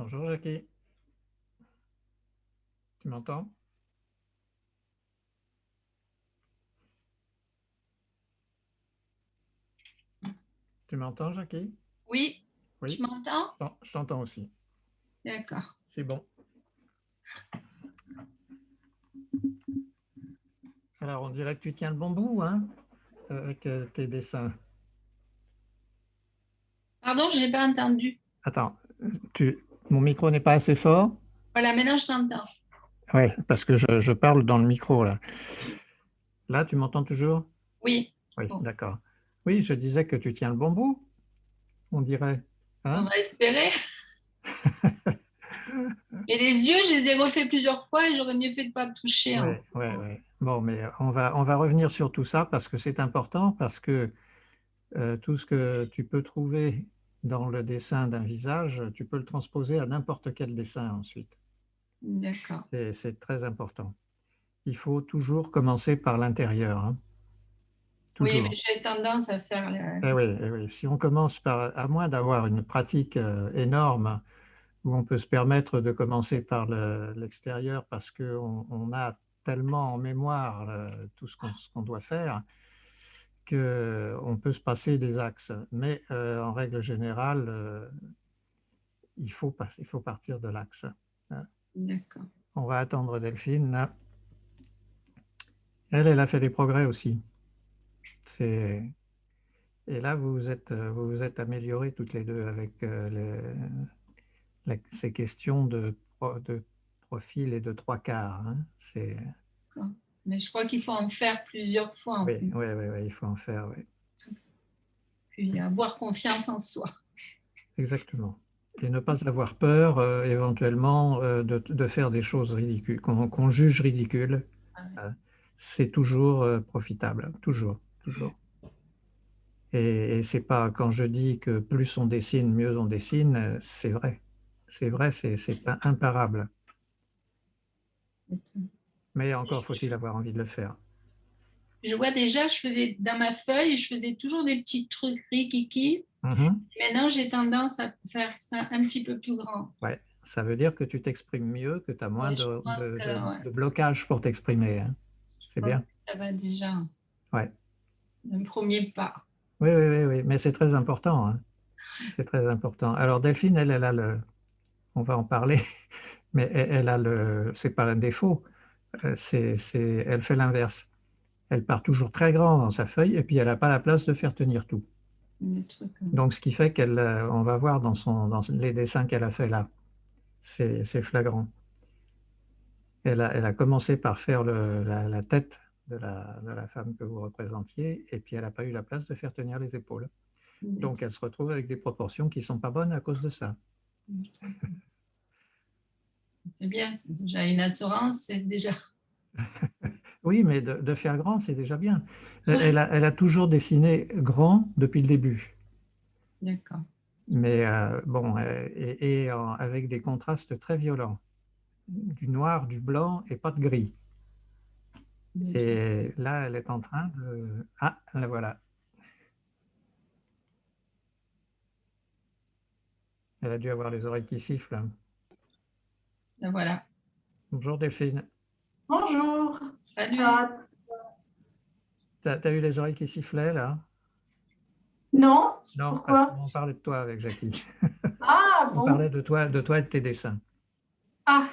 Bonjour Jackie, tu m'entends? Tu m'entends Jackie? Oui, tu Oui, m'entends? je t'entends aussi. D'accord. C'est bon. Alors on dirait que tu tiens le bon bout, hein, avec tes dessins. Pardon, je n'ai pas entendu. Attends, mon micro n'est pas assez fort? Voilà, maintenant je t'entends. Oui, parce que je parle dans le micro là. Là, tu m'entends toujours? Oui, Oui, bon, d'accord. Oui, je disais que tu tiens le bon bout, on dirait. on Hein? va espérer. Et les yeux, je les ai refaits plusieurs fois et j'aurais mieux fait de ne pas me toucher, Oui, en fait. oui, oui. Bon, mais on va revenir sur tout ça parce que c'est important, parce que tout ce que tu peux trouver dans le dessin d'un visage, tu peux le transposer à n'importe quel dessin ensuite. D'accord. C'est très important. Il faut toujours commencer par l'intérieur, hein. Oui, mais Toujours. j'ai tendance à faire Eh oui, eh oui. Si on commence par, à moins d'avoir une pratique énorme où on peut se permettre de commencer par l'extérieur parce qu'on a tellement en mémoire tout ce qu'on doit faire qu'on peut se passer des axes. Mais en règle générale, il faut partir de l'axe. D'accord. On va attendre Delphine, là. Elle a fait des progrès aussi. C'est... Et là, vous vous êtes améliorées toutes les deux avec ces questions de profil et de trois quarts, hein. D'accord. Mais je crois qu'il faut en faire plusieurs fois, en Oui, fait. oui, oui, oui, il faut en faire, oui. Puis avoir confiance en soi. Exactement. Et ne pas avoir peur, éventuellement, de faire des choses ridicules, qu'on juge ridicules. Ah ouais. euh, c'est toujours profitable, toujours, toujours. Et c'est pas quand je dis que plus on dessine, mieux on dessine, c'est vrai. C'est vrai, c'est imparable. Mais encore faut-il avoir envie de le faire. Je vois déjà, je faisais dans ma feuille, je faisais toujours des petits trucs rikiki. Mhm. Maintenant, j'ai tendance à faire ça un petit peu plus grand. Ouais, ça veut dire que tu t'exprimes mieux, que tu as moins Oui, je pense que, ouais, de blocage pour t'exprimer, hein. je C'est pense bien. que ça va déjà Ouais. un premier pas. Oui, oui, oui, oui, mais c'est très important, hein. C'est très important. Alors Delphine, elle a on va en parler, mais elle a c'est pas un défaut, elle fait l'inverse. Elle part toujours très grand dans sa feuille et puis elle n'a pas la place de faire tenir tout. Des trucs. Donc ce qui fait on va voir dans les dessins qu'elle a fait là, c'est flagrant. Elle a commencé par faire la tête de la femme que vous représentiez et puis elle n'a pas eu la place de faire tenir les épaules. Donc elle se retrouve avec des proportions qui ne sont pas bonnes à cause de ça. C'est bien, c'est déjà une assurance, c'est déjà. Oui, mais de faire grand, c'est déjà bien. Ouais, Elle a toujours dessiné grand depuis le début, d'accord. mais bon, avec des contrastes très violents, du noir, du blanc et pas de gris. Et là, elle est en train de... Ah, la voilà. Elle a dû avoir les oreilles qui sifflent. Ben voilà. Bonjour Delphine. Bonjour. Salut. Ah, T'as eu les oreilles qui sifflaient là? non, Non, parce pourquoi? qu'on parlait de toi avec Jackie. Ah On parlait bon. de toi et de tes dessins. Ah,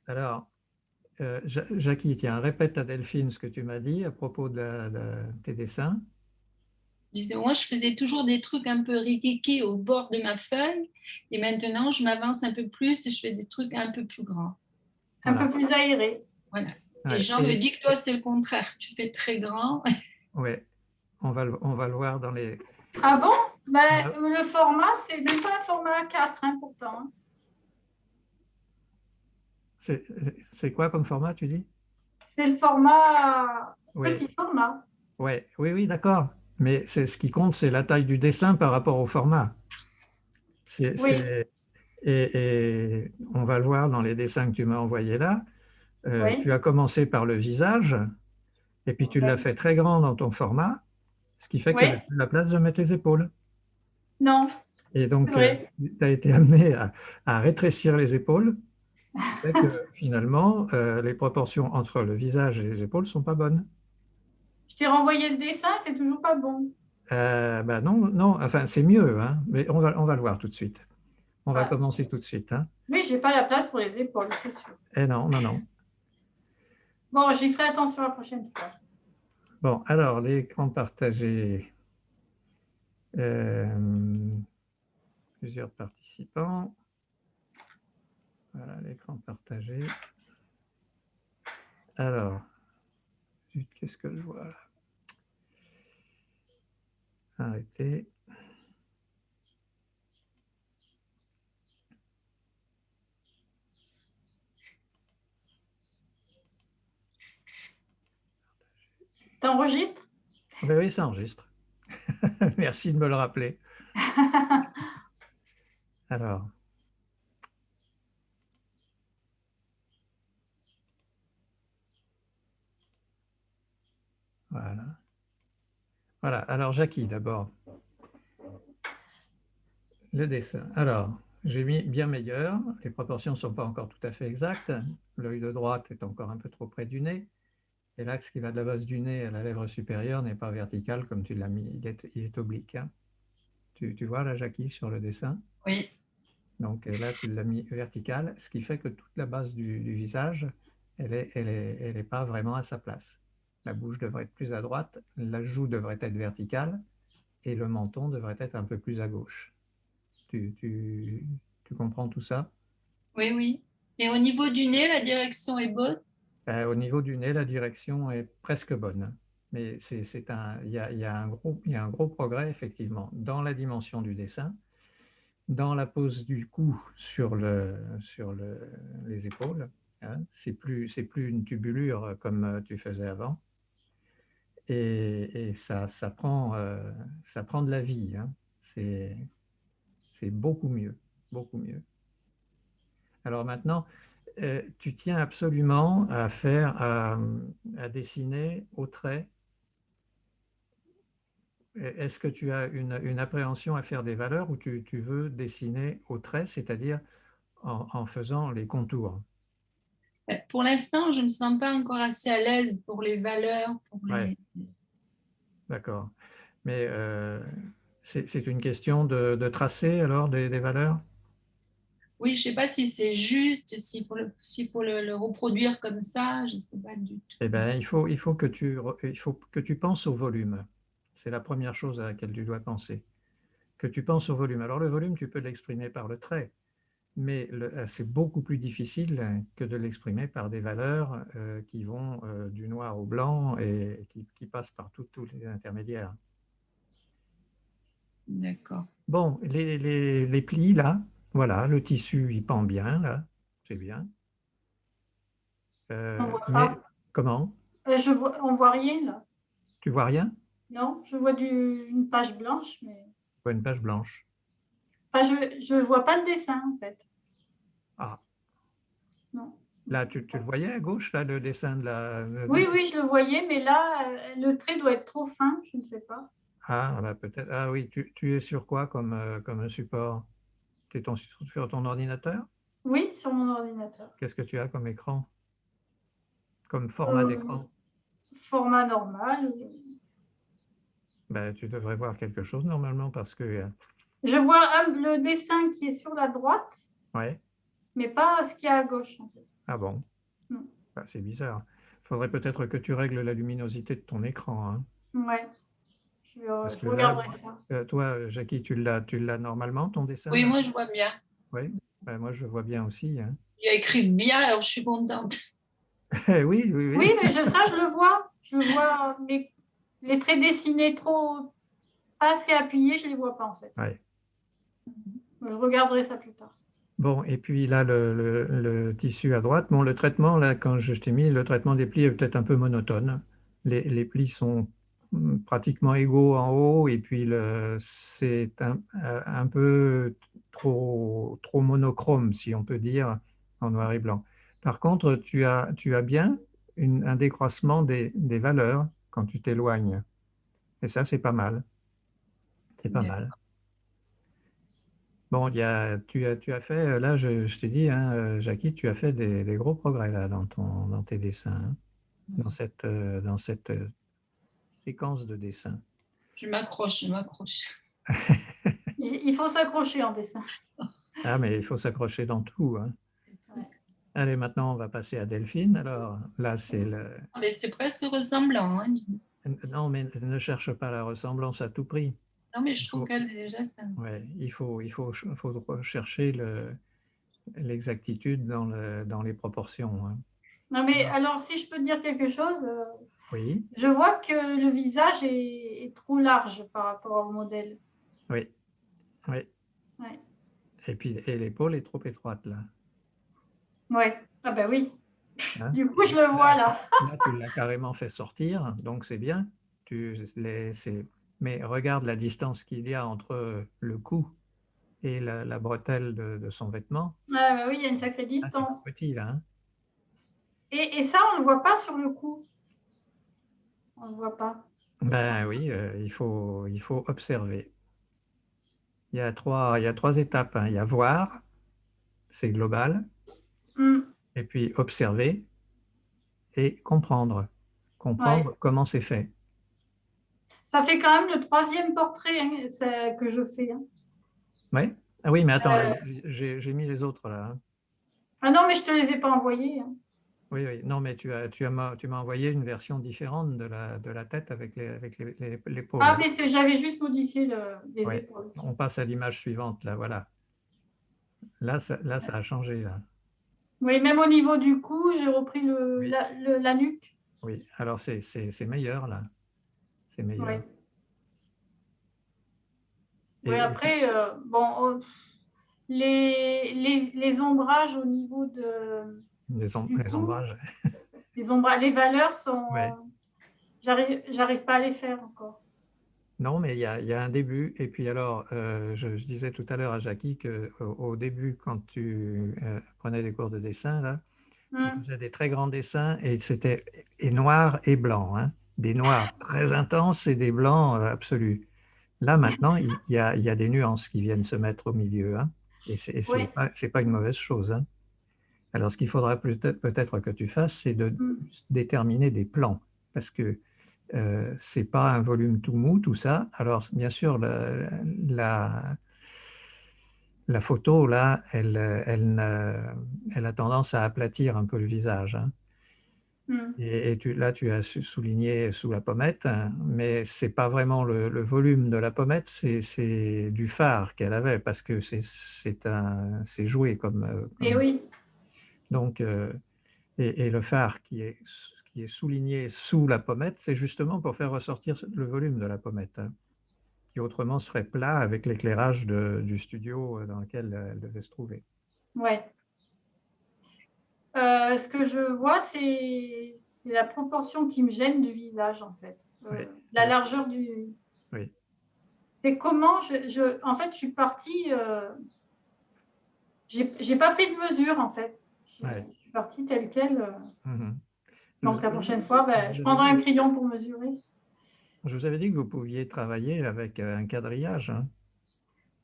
Alors, Jackie, tiens, répète à Delphine ce que tu m'as dit à propos de tes dessins. Je disais, moi, je faisais toujours des trucs un peu rikiki au bord de ma feuille. Et maintenant, je m'avance un peu plus et je fais des trucs un peu plus grands. un peu Voilà. plus aéré. Voilà. Et Ouais, Jean me dit que toi, c'est le contraire. Tu fais très grand. ouais, on va le voir dans les. Ah bon? on Ben, va- le format, c'est même pas un format A4, hein, pourtant. C'est c'est quoi comme format, tu dis? C'est le format Oui, petit format. ouais, oui, oui, d'accord. Mais ce qui compte, c'est la taille du dessin par rapport au format. C'est, Oui, c'est- et on va le voir dans les dessins que tu m'as envoyés là. Tu oui, as commencé par le visage, et puis tu l'as oui. fait très grand dans ton format, ce qui fait qu'elle n'a Oui. plus la place de mettre les épaules. Non. Et donc, C'est vrai. tu as été amené à rétrécir les épaules, ce qui fait que finalement, les proportions entre le visage et les épaules ne sont pas bonnes. Je t'ai renvoyé le dessin, c'est toujours pas bon. Ben non, non, enfin c'est mieux, hein, mais on va le voir tout de suite. On va Ouais. commencer tout de suite. Hein. Oui, j'ai pas la place pour les épaules, c'est sûr. Eh non, non, non. Bon, j'y ferai attention la prochaine fois. Bon, alors, l'écran partagé. Euh, plusieurs participants. Voilà, l'écran partagé. Alors, zut, qu'est-ce que je vois là? Arrêtez. T'enregistres? Ben oui, ça enregistre. Merci de me le rappeler. Alors, voilà. Voilà, alors Jackie d'abord. Le dessin. Alors, j'ai mis bien meilleur. Les proportions ne sont pas encore tout à fait exactes. L'œil de droite est encore un peu trop près du nez. Et l'axe qui va de la base du nez à la lèvre supérieure n'est pas vertical comme tu l'as mis. Il est oblique. Hein. Tu vois là, Jackie, sur le dessin? Oui, Donc là, tu l'as mis vertical, ce qui fait que toute la base du visage, elle est pas vraiment à sa place. La bouche devrait être plus à droite, la joue devrait être verticale et le menton devrait être un peu plus à gauche. Tu, tu, tu comprends tout ça? oui, oui. Et au niveau du nez, la direction est bonne? Au niveau du nez, la direction est presque bonne. Mais il y a un gros progrès, effectivement, dans la dimension du dessin, dans la pose du cou les épaules. Hein, c'est plus une tubulure comme tu faisais avant. Et ça prend de la vie. Hein. C'est beaucoup mieux, beaucoup mieux. Alors maintenant, tu tiens absolument à dessiner au trait. Est-ce que tu as une appréhension à faire des valeurs ou tu veux dessiner au trait, c'est-à-dire en faisant les contours? Pour l'instant, je ne me sens pas encore assez à l'aise pour les valeurs, pour Ouais, les... d'accord. Mais c'est une question de tracer alors des valeurs? Oui, je ne sais pas si c'est juste, s'il faut le reproduire comme ça, je ne sais pas du Eh tout. bien, il faut que tu penses au volume. C'est la première chose à laquelle tu dois penser. Que tu penses au volume. Alors, le volume, tu peux l'exprimer par le trait, mais c'est beaucoup plus difficile que de l'exprimer par des valeurs qui vont du noir au blanc et qui passent par tous les intermédiaires. D'accord. Bon, les plis, là, voilà, le tissu, il pend bien, là, c'est bien. On voit Mais pas. comment? On voit rien là. Tu vois rien? Non, je vois une page blanche, mais. Tu vois une page blanche. Enfin, je vois pas le dessin en fait. Ah, Non. là, tu le voyais à gauche, là, le dessin de la... Oui, oui, je le voyais, mais là, le trait doit être trop fin, je ne sais pas. Ah, bah, peut-être. Ah oui, tu es sur quoi comme support? Tu es sur ton ordinateur? Oui, sur mon ordinateur. Qu'est-ce que tu as comme écran? Comme format Euh, d'écran? format normal. Ben, tu devrais voir quelque chose normalement parce que... Je vois le dessin qui est sur la droite, ouais. mais pas ce qu'il y a à gauche en fait. Ah bon? Non. Ben, c'est bizarre. Il faudrait peut-être que tu règles la luminosité de ton écran. Hein. Ouais, Parce que je là, regarderai ça. toi, Jackie, tu l'as normalement, ton dessin Oui, là? moi, je vois bien. Oui. Ben, moi, je vois bien aussi. Hein. Il a écrit bien, alors je suis contente. Oui, oui, Oui, oui. mais ça, je le vois. Je le vois, mais les traits dessinés trop, pas assez appuyés, je ne les vois pas en fait. Ouais. Je regarderai ça plus tard. Bon, et puis là, le tissu à droite, bon, le traitement, là, quand je t'ai mis, le traitement des plis est peut-être un peu monotone. Les plis sont pratiquement égaux en haut, et puis c'est un peu trop monochrome, si on peut dire, en noir et blanc. Par contre, tu as bien un décroissement des valeurs quand tu t'éloignes. Et ça, c'est pas mal. C'est pas mal. Bon, tu as fait, là, je t'ai dit, hein, Jackie, tu as fait des gros progrès là, dans tes dessins, hein, dans cette séquence de dessins. Je m'accroche, je m'accroche. Il faut s'accrocher en dessin. Ah, mais il faut s'accrocher dans tout, hein. Ouais. Allez, maintenant, on va passer à Delphine. Alors, là, c'est le... Ah, mais c'est presque ressemblant. Hein. Non, mais ne cherche pas la ressemblance à tout prix. Non, mais je Il trouve faut, qu'elle est déjà ça. ouais, faut chercher l'exactitude dans les proportions, hein. Non, mais alors, si je peux te dire quelque chose, Oui, je vois que le visage est trop large par rapport au modèle. oui, oui. Ouais. Et puis, et l'épaule est trop étroite, là. Ouais. Ah ben oui. Hein. Du coup, je le vois là. Là, tu l'as carrément fait sortir, donc c'est bien. Mais regarde la distance qu'il y a entre le cou et la bretelle de son vêtement. Ah ben oui, il y a une sacrée Ah, c'est tout distance. petit, là, hein. Et ça, on ne le voit pas sur le coup. On ne le voit pas. Ben oui, il faut observer. Il y a trois étapes, hein. Il y a voir, c'est global, Hmm. et puis observer et comprendre. Ouais. Comprendre comment c'est fait. Ça fait quand même le troisième portrait hein, que je fais. Hein. Oui? Ah oui, mais attends, Euh, j'ai mis les autres là, hein. Ah non, mais je ne te les ai pas envoyés. Hein. Oui, oui. Non, mais tu m'as envoyé une version différente de la tête avec l'épaule, Ah, hein. mais j'avais juste modifié les Oui. épaules. On passe à l'image suivante, là, voilà. Là, ça a changé, là. Oui, même au niveau du cou, j'ai repris Oui, la nuque. oui. Alors, c'est meilleur, là. C'est meilleur. Oui. Oui, Et puis, après, bon, les ombrages au niveau du les cou, ombrages. les valeurs Oui. sont. J'arrive pas à les faire encore. Non, mais il y a un début. Et puis alors, je disais tout à l'heure à Jackie qu'au début, quand tu prenais des cours de dessin, là, tu Hmm. faisais des très grands dessins et c'était et noir et blanc, hein. Des noirs très intenses et des blancs absolus. Là, maintenant, il y a des nuances qui viennent se mettre au milieu, hein. Et Oui. c'est pas une mauvaise chose, hein. Alors, ce qu'il faudra peut-être que tu fasses, c'est de Hmm. déterminer des plans. Parce que c'est pas un volume tout mou, tout ça. Alors, bien sûr, la, la photo, là, elle a tendance à aplatir un peu le visage, hein. Hmm. Et là, tu as souligné sous la pommette, hein, mais c'est pas vraiment le volume de la pommette, c'est du fard qu'elle avait, parce que c'est joué Et comme... oui. Donc, et le phare qui est souligné sous la pommette, c'est justement pour faire ressortir le volume de la pommette, hein, qui autrement serait plat avec l'éclairage du studio dans lequel elle devait se trouver. Ouais. Ce que je vois, c'est la proportion qui me gêne du visage, en fait. Oui, La oui, largeur du. oui. C'est comment en fait, je suis partie. J'ai pas pris de mesure, en fait. Ouais. Je suis partie telle quelle. Mhm. Donc la prochaine fois, Je ben, vous je avais prendrai un dit, crayon pour mesurer. je vous avais dit que vous pouviez travailler avec un quadrillage, hein.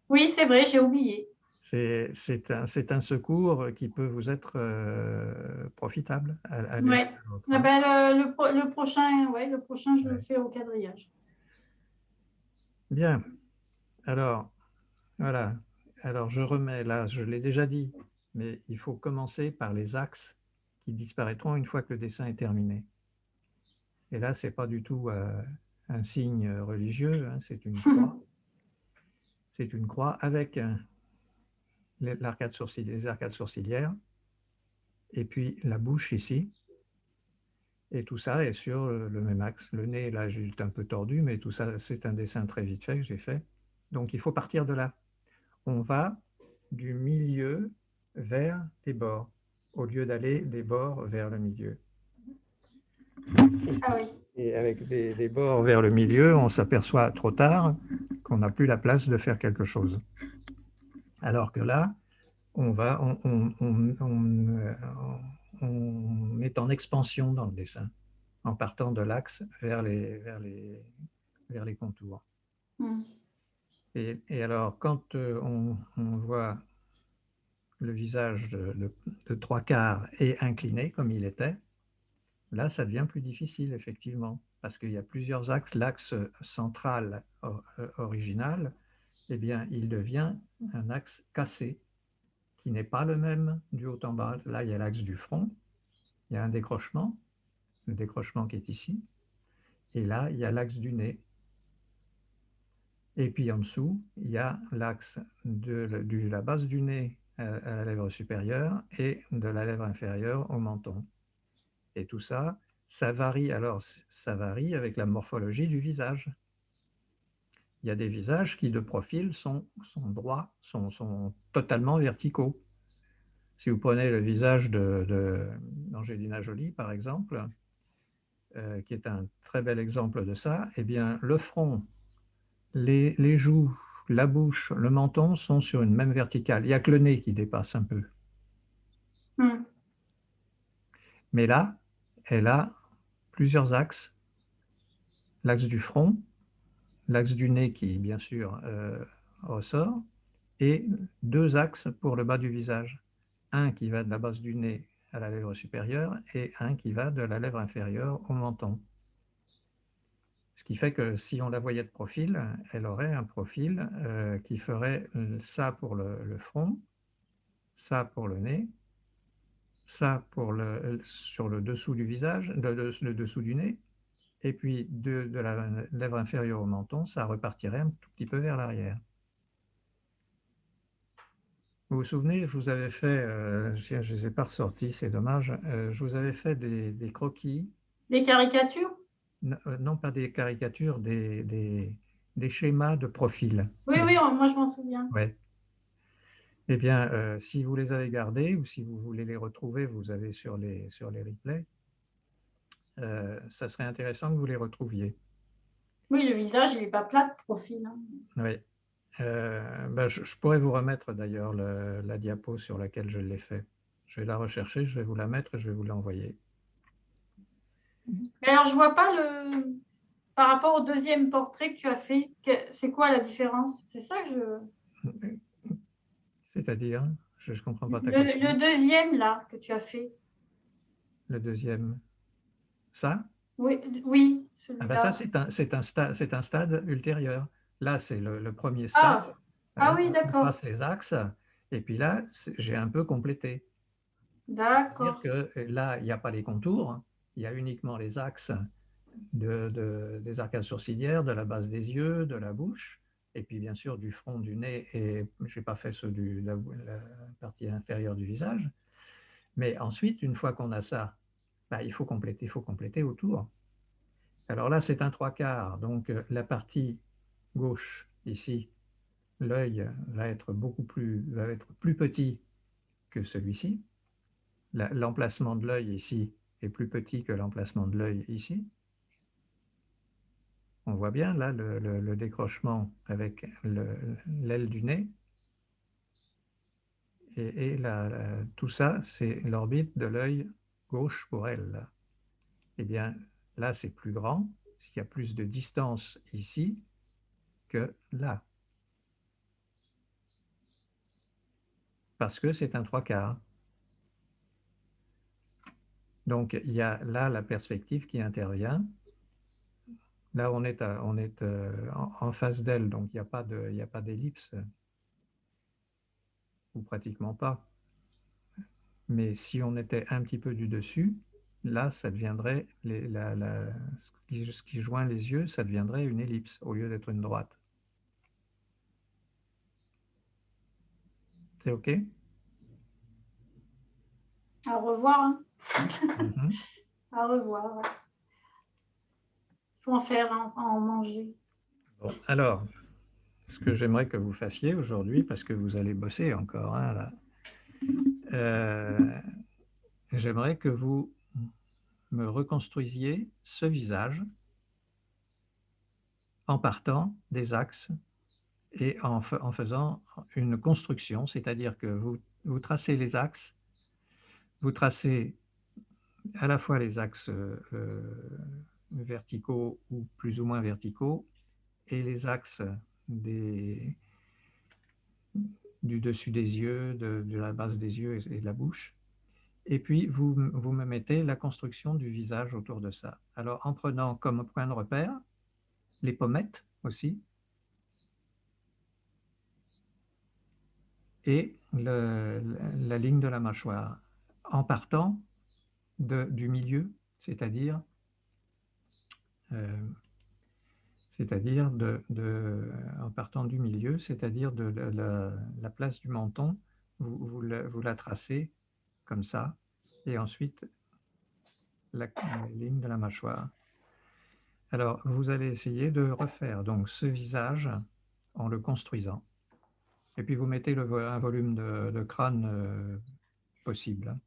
Oui, c'est vrai, j'ai oublié. C'est un secours qui peut vous être profitable à l'une Ouais. et à l'autre, Ah hein. ben, le prochain, ouais, le prochain, je le Ouais. fais au quadrillage. Bien. Alors, voilà. Alors, je remets là, je l'ai déjà dit, mais il faut commencer par les axes qui disparaîtront une fois que le dessin est terminé. Et là, c'est pas du tout un signe religieux, hein, c'est une croix. C'est une croix avec les arcades sourcilières et puis la bouche ici. Et tout ça est sur le même axe. Le nez, là, j'ai un peu tordu, mais tout ça, c'est un dessin très vite fait que j'ai fait. Donc, il faut partir de là. On va du milieu vers les bords, au lieu d'aller des bords vers le milieu. Ah oui. Et avec des bords vers le milieu, on s'aperçoit trop tard qu'on n'a plus la place de faire quelque chose. Alors que là, on est en expansion dans le dessin, en partant de l'axe vers les contours. Hmm. Et alors, quand on voit le visage de trois quarts et incliné comme il était, là, ça devient plus difficile, effectivement, parce qu'il y a plusieurs axes. L'axe central original, eh bien, il devient un axe cassé, qui n'est pas le même du haut en bas. Là, il y a l'axe du front, il y a un décrochement, le décrochement qui est ici, et là, il y a l'axe du nez. Et puis en dessous, il y a l'axe de la base du nez à la lèvre supérieure et de la lèvre inférieure au menton. Et tout ça, ça varie. Alors, ça varie avec la morphologie du visage. Il y a des visages qui, de profil, sont droits, sont totalement verticaux. Si vous prenez le visage d'Angelina Jolie, par exemple, qui est un très bel exemple de ça, eh bien, le front, les joues, la bouche, le menton sont sur une même verticale. Il n'y a que le nez qui dépasse un peu. Mais là, elle a plusieurs axes. L'axe du front, l'axe du nez qui, bien sûr, ressort, et deux axes pour le bas du visage. Un qui va de la base du nez à la lèvre supérieure et un qui va de la lèvre inférieure au menton. Ce qui fait que si on la voyait de profil, elle aurait un profil qui ferait ça pour le front, ça pour le nez, ça sur le dessous du visage, le dessous du nez, et puis de la lèvre inférieure au menton, ça repartirait un tout petit peu vers l'arrière. Vous vous souvenez, je vous avais fait, je ne les ai pas ressortis, c'est dommage, je vous avais fait des croquis. Des caricatures? Non, pas des caricatures, des schémas de profil. Oui, oui, moi je m'en souviens. Ouais. Eh bien, si vous les avez gardés ou si vous voulez les retrouver, vous avez sur les replays, ça serait intéressant que vous les retrouviez. Oui, le visage, il n'est pas plat de profil. Hein. Oui. Ben, je pourrais vous remettre d'ailleurs la diapo sur laquelle je l'ai fait. Je vais la rechercher, je vais vous la mettre et je vais vous l'envoyer. Mais alors, je ne vois pas le... Par rapport au deuxième portrait que tu as fait, c'est quoi la différence? C'est ça que je... C'est-à-dire, je ne comprends pas ta question. Le deuxième, là, que tu as fait. Le deuxième. Ça? Oui, oui, Ah ben celui-là. ça, c'est un stade ultérieur. Là, c'est le premier stade. Ah oui, On d'accord. trace les axes. Et puis là, j'ai un peu complété. C'est-à-dire D'accord. que là, il n'y a pas les contours. Il y a uniquement les axes des arcades sourcilières, de la base des yeux, de la bouche, et puis bien sûr du front, du nez, et je n'ai pas fait ceux de la partie inférieure du visage. Mais ensuite, une fois qu'on a ça, bah, il faut compléter autour. Alors là, c'est un trois quarts, donc la partie gauche, ici, l'œil va être plus petit que celui-ci. L'emplacement de l'œil ici est plus petit que l'emplacement de l'œil ici. On voit bien là le décrochement avec l'aile du nez. Et tout ça, c'est l'orbite de l'œil gauche pour elle. Eh bien, là, c'est plus grand, il y a plus de distance ici que là. Parce que c'est un trois quarts. Donc, il y a là la perspective qui intervient. Là, on est en face d'elle, donc il n'y a pas d'ellipse, ou pratiquement pas. Mais si on était un petit peu du dessus, là, ça deviendrait, ce qui joint les yeux, ça deviendrait une ellipse au lieu d'être une droite. C'est OK? Au revoir. Hein. Mm-hmm. Au revoir. Il faut en faire, hein, en manger. Bon, alors, ce que j'aimerais que vous fassiez aujourd'hui, parce que vous allez bosser encore, hein, là, j'aimerais que vous me reconstruisiez ce visage en partant des axes et en faisant une construction, c'est-à-dire que vous tracez les axes, vous tracez à la fois les axes verticaux ou plus ou moins verticaux et les axes du dessus des yeux, de la base des yeux et de la bouche. Et puis, vous me mettez la construction du visage autour de ça. Alors, en prenant comme point de repère les pommettes aussi, et la ligne de la mâchoire, en partant du milieu, c'est-à-dire en partant du milieu, c'est-à-dire de la place du menton, vous la tracez comme ça, et ensuite la ligne de la mâchoire. Alors, vous allez essayer de refaire donc ce visage en le construisant. Et puis, vous mettez un volume de crâne possible.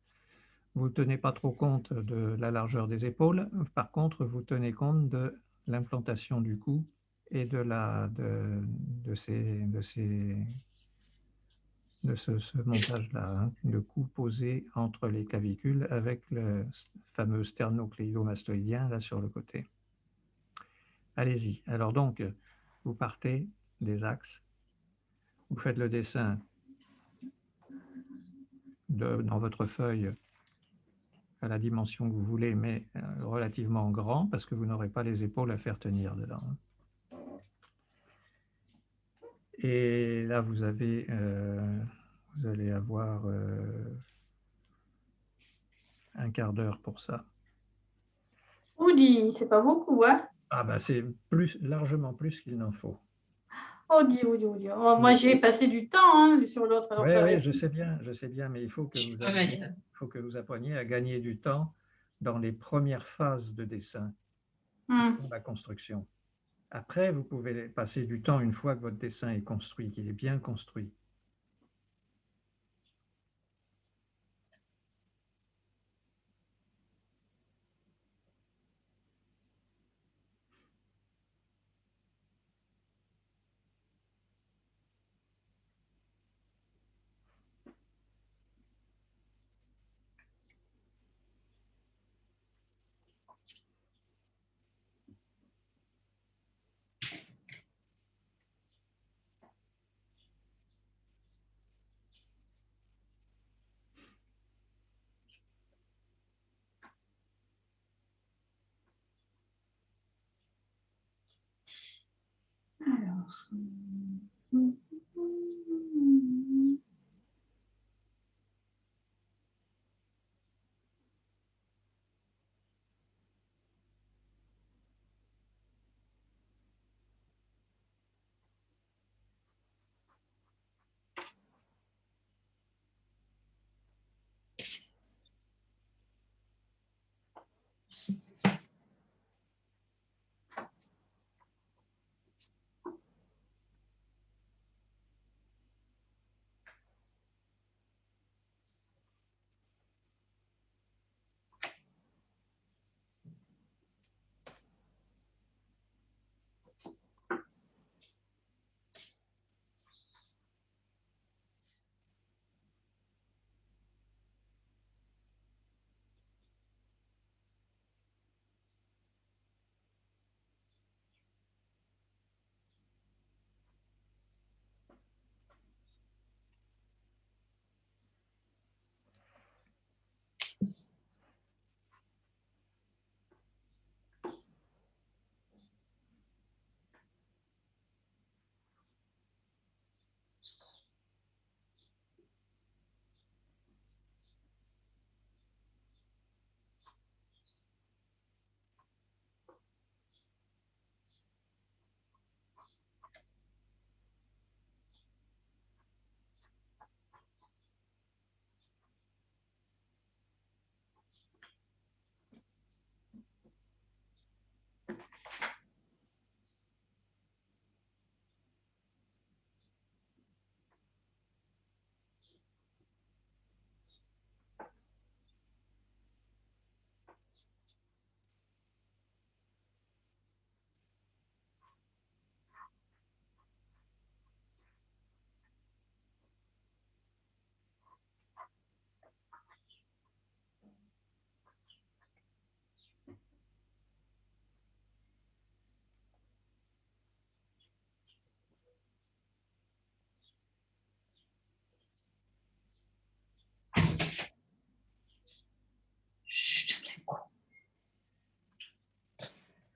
Vous ne tenez pas trop compte de la largeur des épaules. Par contre, vous tenez compte de l'implantation du cou et de ce montage-là, hein, le cou posé entre les clavicules avec le fameux sternocléidomastoïdien là sur le côté. Allez-y. Alors donc, vous partez des axes, vous faites le dessin dans votre feuille à la dimension que vous voulez, mais relativement grand, parce que vous n'aurez pas les épaules à faire tenir dedans. Et là, vous allez avoir un quart d'heure pour ça. On dit, c'est pas beaucoup, hein? Ah ben c'est largement plus qu'il n'en faut. On dit. Oh, moi, j'ai passé du temps hein, sur l'autre. Oui, je sais bien, mais il faut que vous appreniez à gagner du temps dans les premières phases de dessin, dans la construction. Après, vous pouvez passer du temps une fois que votre dessin est construit, qu'il est bien construit. Alors.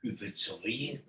Je peux te surveiller.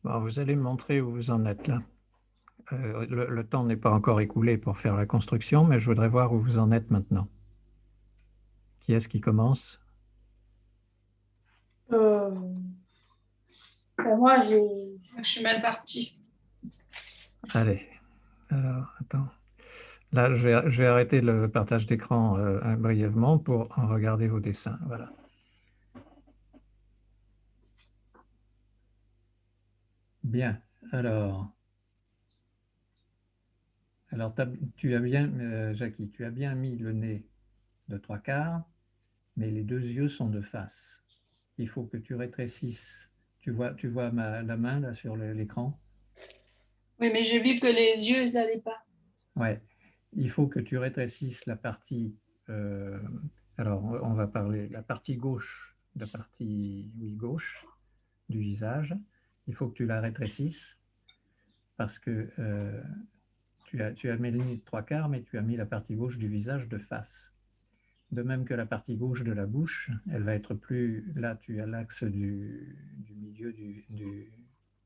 Bon, vous allez me montrer où vous en êtes là. Le temps n'est pas encore écoulé pour faire la construction, mais je voudrais voir où vous en êtes maintenant. Qui est-ce qui commence? Moi, j'ai... Je suis mal partie. Allez, alors, attends. Là, je vais arrêter le partage d'écran brièvement pour en regarder vos dessins. Voilà. Bien, alors tu as bien, Jackie, tu as bien mis le nez de 3/4, mais les deux yeux sont de face. Il faut que tu rétrécisses. Tu vois la main là sur l'écran? Oui, mais j'ai vu que les yeux, ils n'allaient pas. Ouais. Il faut que tu rétrécisses la partie. Alors, on va parler la partie gauche, gauche du visage. Il faut que tu la rétrécisses parce que tu as mis le nez de 3/4, mais tu as mis la partie gauche du visage de face. De même que la partie gauche de la bouche, elle va être plus. Là, tu as l'axe du milieu du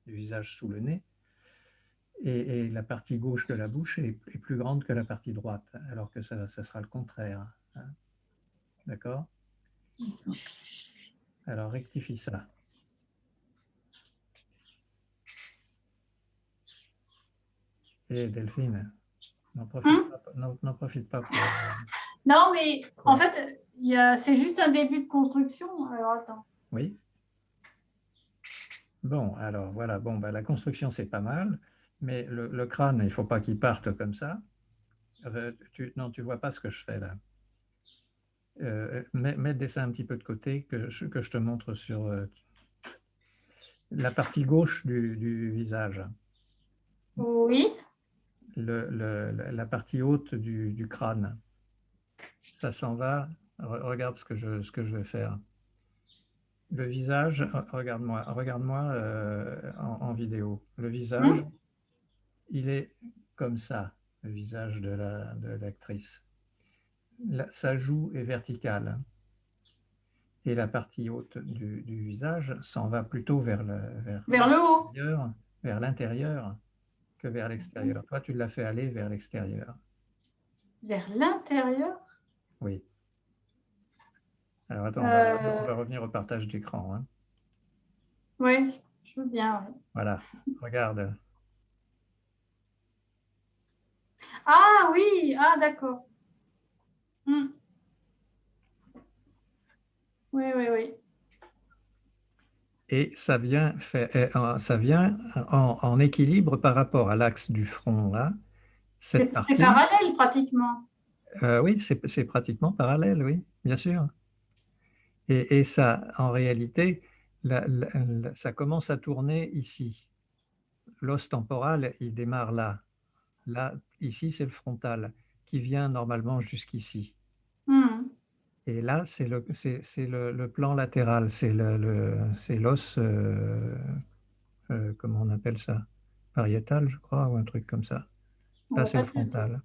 visage sous le nez. Et la partie gauche de la bouche est plus grande que la partie droite, alors que ça sera le contraire. Hein. D'accord? Alors, rectifie ça. Et Delphine, n'en profite pas pour... Non, mais en fait, c'est juste un début de construction. Alors, attends. Oui. Bon, alors voilà, bon, la construction, c'est pas mal, mais le crâne, il ne faut pas qu'il parte comme ça. Non, tu ne vois pas ce que je fais là. Mets le dessin un petit peu de côté, que je te montre sur la partie gauche du visage. Oui. La partie haute du crâne. Ça s'en va. Regarde ce que je vais faire. Le visage, regarde-moi en vidéo. Le visage, il est comme ça, le visage de l'actrice. Sa joue est verticale. Et la partie haute du visage s'en va plutôt vers le haut, vers l'intérieur que vers l'extérieur. Toi, tu l'as fait aller vers l'extérieur. Vers l'intérieur? Oui. Alors attends, on va revenir au partage d'écran. Hein. Oui, je veux bien. Ouais. Voilà, regarde. Ah oui, ah d'accord. Oui, oui. Et ça vient en équilibre par rapport à l'axe du front là. C'est parallèle pratiquement. Oui, c'est pratiquement parallèle, oui, bien sûr. Et ça, en réalité, ça commence à tourner ici. L'os temporal, il démarre là. Là, ici, c'est le frontal qui vient normalement jusqu'ici. Et là, c'est le plan latéral, c'est l'os, comment on appelle ça? Pariétal, je crois, ou un truc comme ça. Là, c'est le frontal.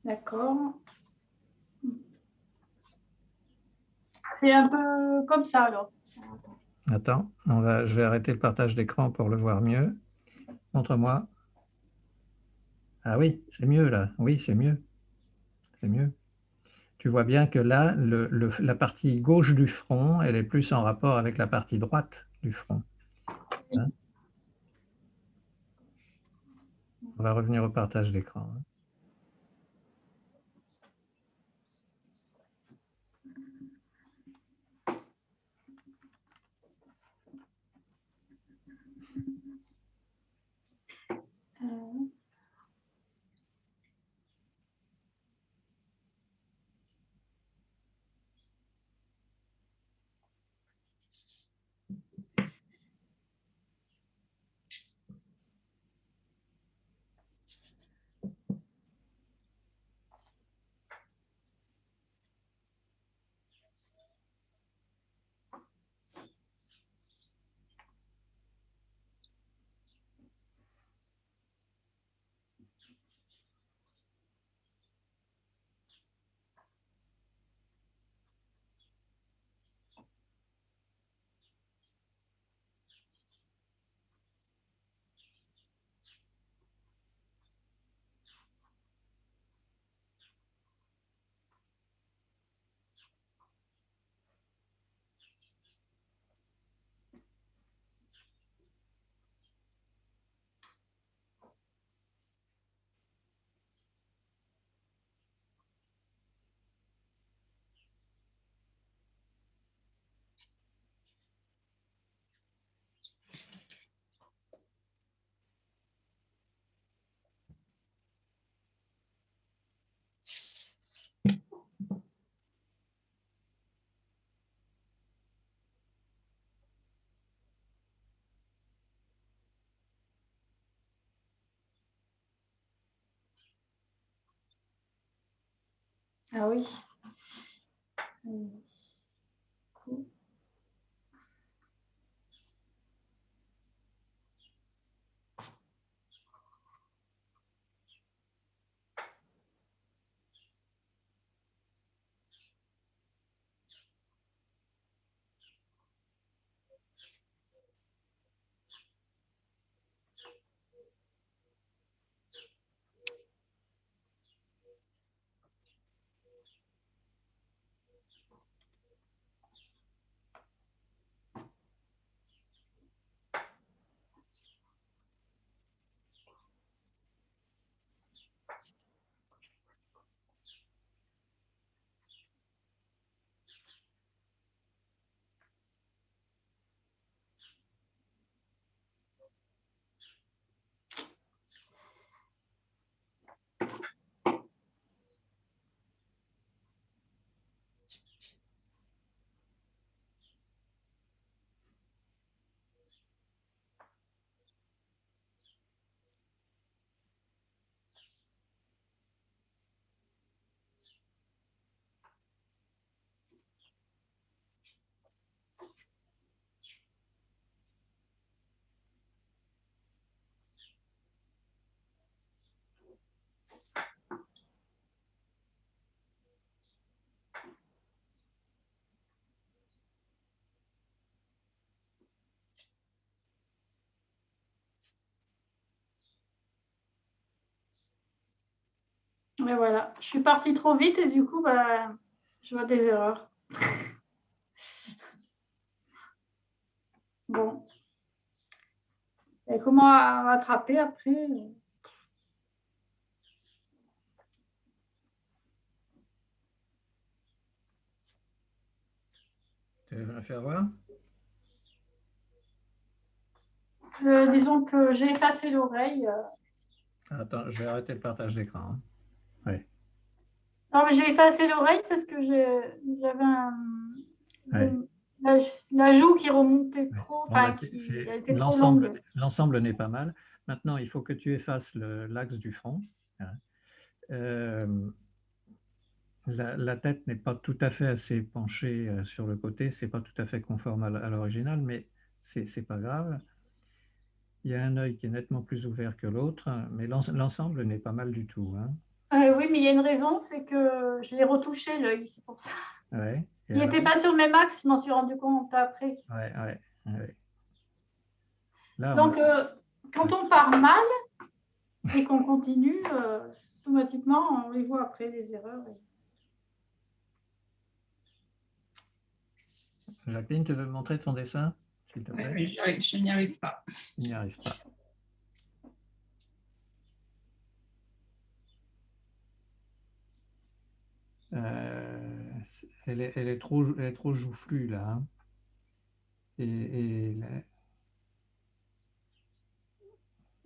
D'accord. C'est un peu comme ça, alors. Attends, je vais arrêter le partage d'écran pour le voir mieux. Montre-moi. Ah oui, c'est mieux là. Oui, c'est mieux. C'est mieux. Tu vois bien que là, la partie gauche du front, elle est plus en rapport avec la partie droite du front. Hein? On va revenir au partage d'écran. Hein. Ah oui. Cool. Mais voilà, je suis partie trop vite et du coup, bah, je vois des erreurs. Bon. Et comment rattraper après? Tu veux la faire voir? Disons que j'ai effacé l'oreille. Attends, je vais arrêter le partage d'écran. Hein. Ouais. Non, mais j'ai effacé l'oreille parce que j'avais Ouais. la joue qui remontait Ouais. trop, Bon, bah, enfin, qui était trop longue. l'ensemble n'est pas mal. Maintenant, il faut que tu effaces l'axe du front. Hein. La tête n'est pas tout à fait assez penchée sur le côté, c'est pas tout à fait conforme à l'original, mais c'est pas grave. Il y a un œil qui est nettement plus ouvert que l'autre, mais l'ensemble n'est pas mal du tout. Hein. Oui, mais il y a une raison, c'est que je l'ai retouché l'œil, c'est pour ça. Ouais. Et Il n'était pas sur le même axe, je m'en suis rendu compte après. Ouais, ouais, ouais. Là, Donc, quand on part mal et qu'on continue, automatiquement, on les voit après, les erreurs. Jacqueline, tu veux me montrer ton dessin, s'il te plaît? Oui, je n'y arrive pas. Tu n'y arrives pas. Elle est trop joufflue là. Hein. Et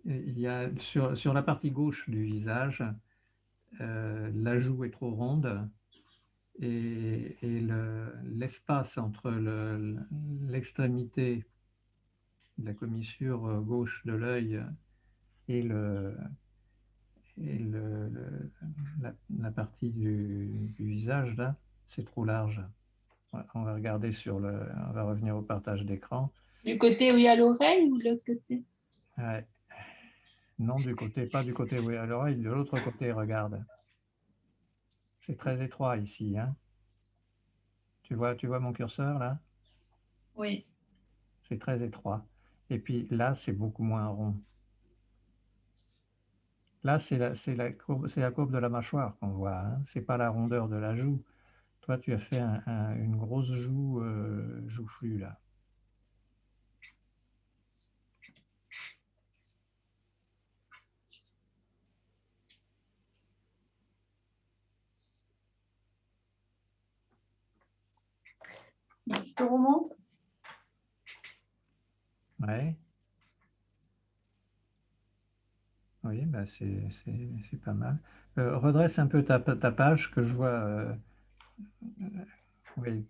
il y a sur la partie gauche du visage, la joue est trop ronde et l'espace entre l'extrémité de la commissure gauche de l'œil et, la partie du visage là, c'est trop large. On va regarder on va revenir au partage d'écran. Du côté où il y a l'oreille ou de l'autre côté? Ouais. Non, pas du côté où il y a l'oreille, de l'autre côté, regarde. C'est très étroit ici. Hein. Tu vois mon curseur là? Oui. C'est très étroit. Et puis là, c'est beaucoup moins rond. Là, c'est la courbe de la mâchoire qu'on voit. Hein. C'est pas la rondeur de la joue. Toi, tu as fait une grosse joue joufflue là. Je te remonte. Ouais. Oui, bah c'est pas mal. Redresse un peu ta page que je vois. Oui,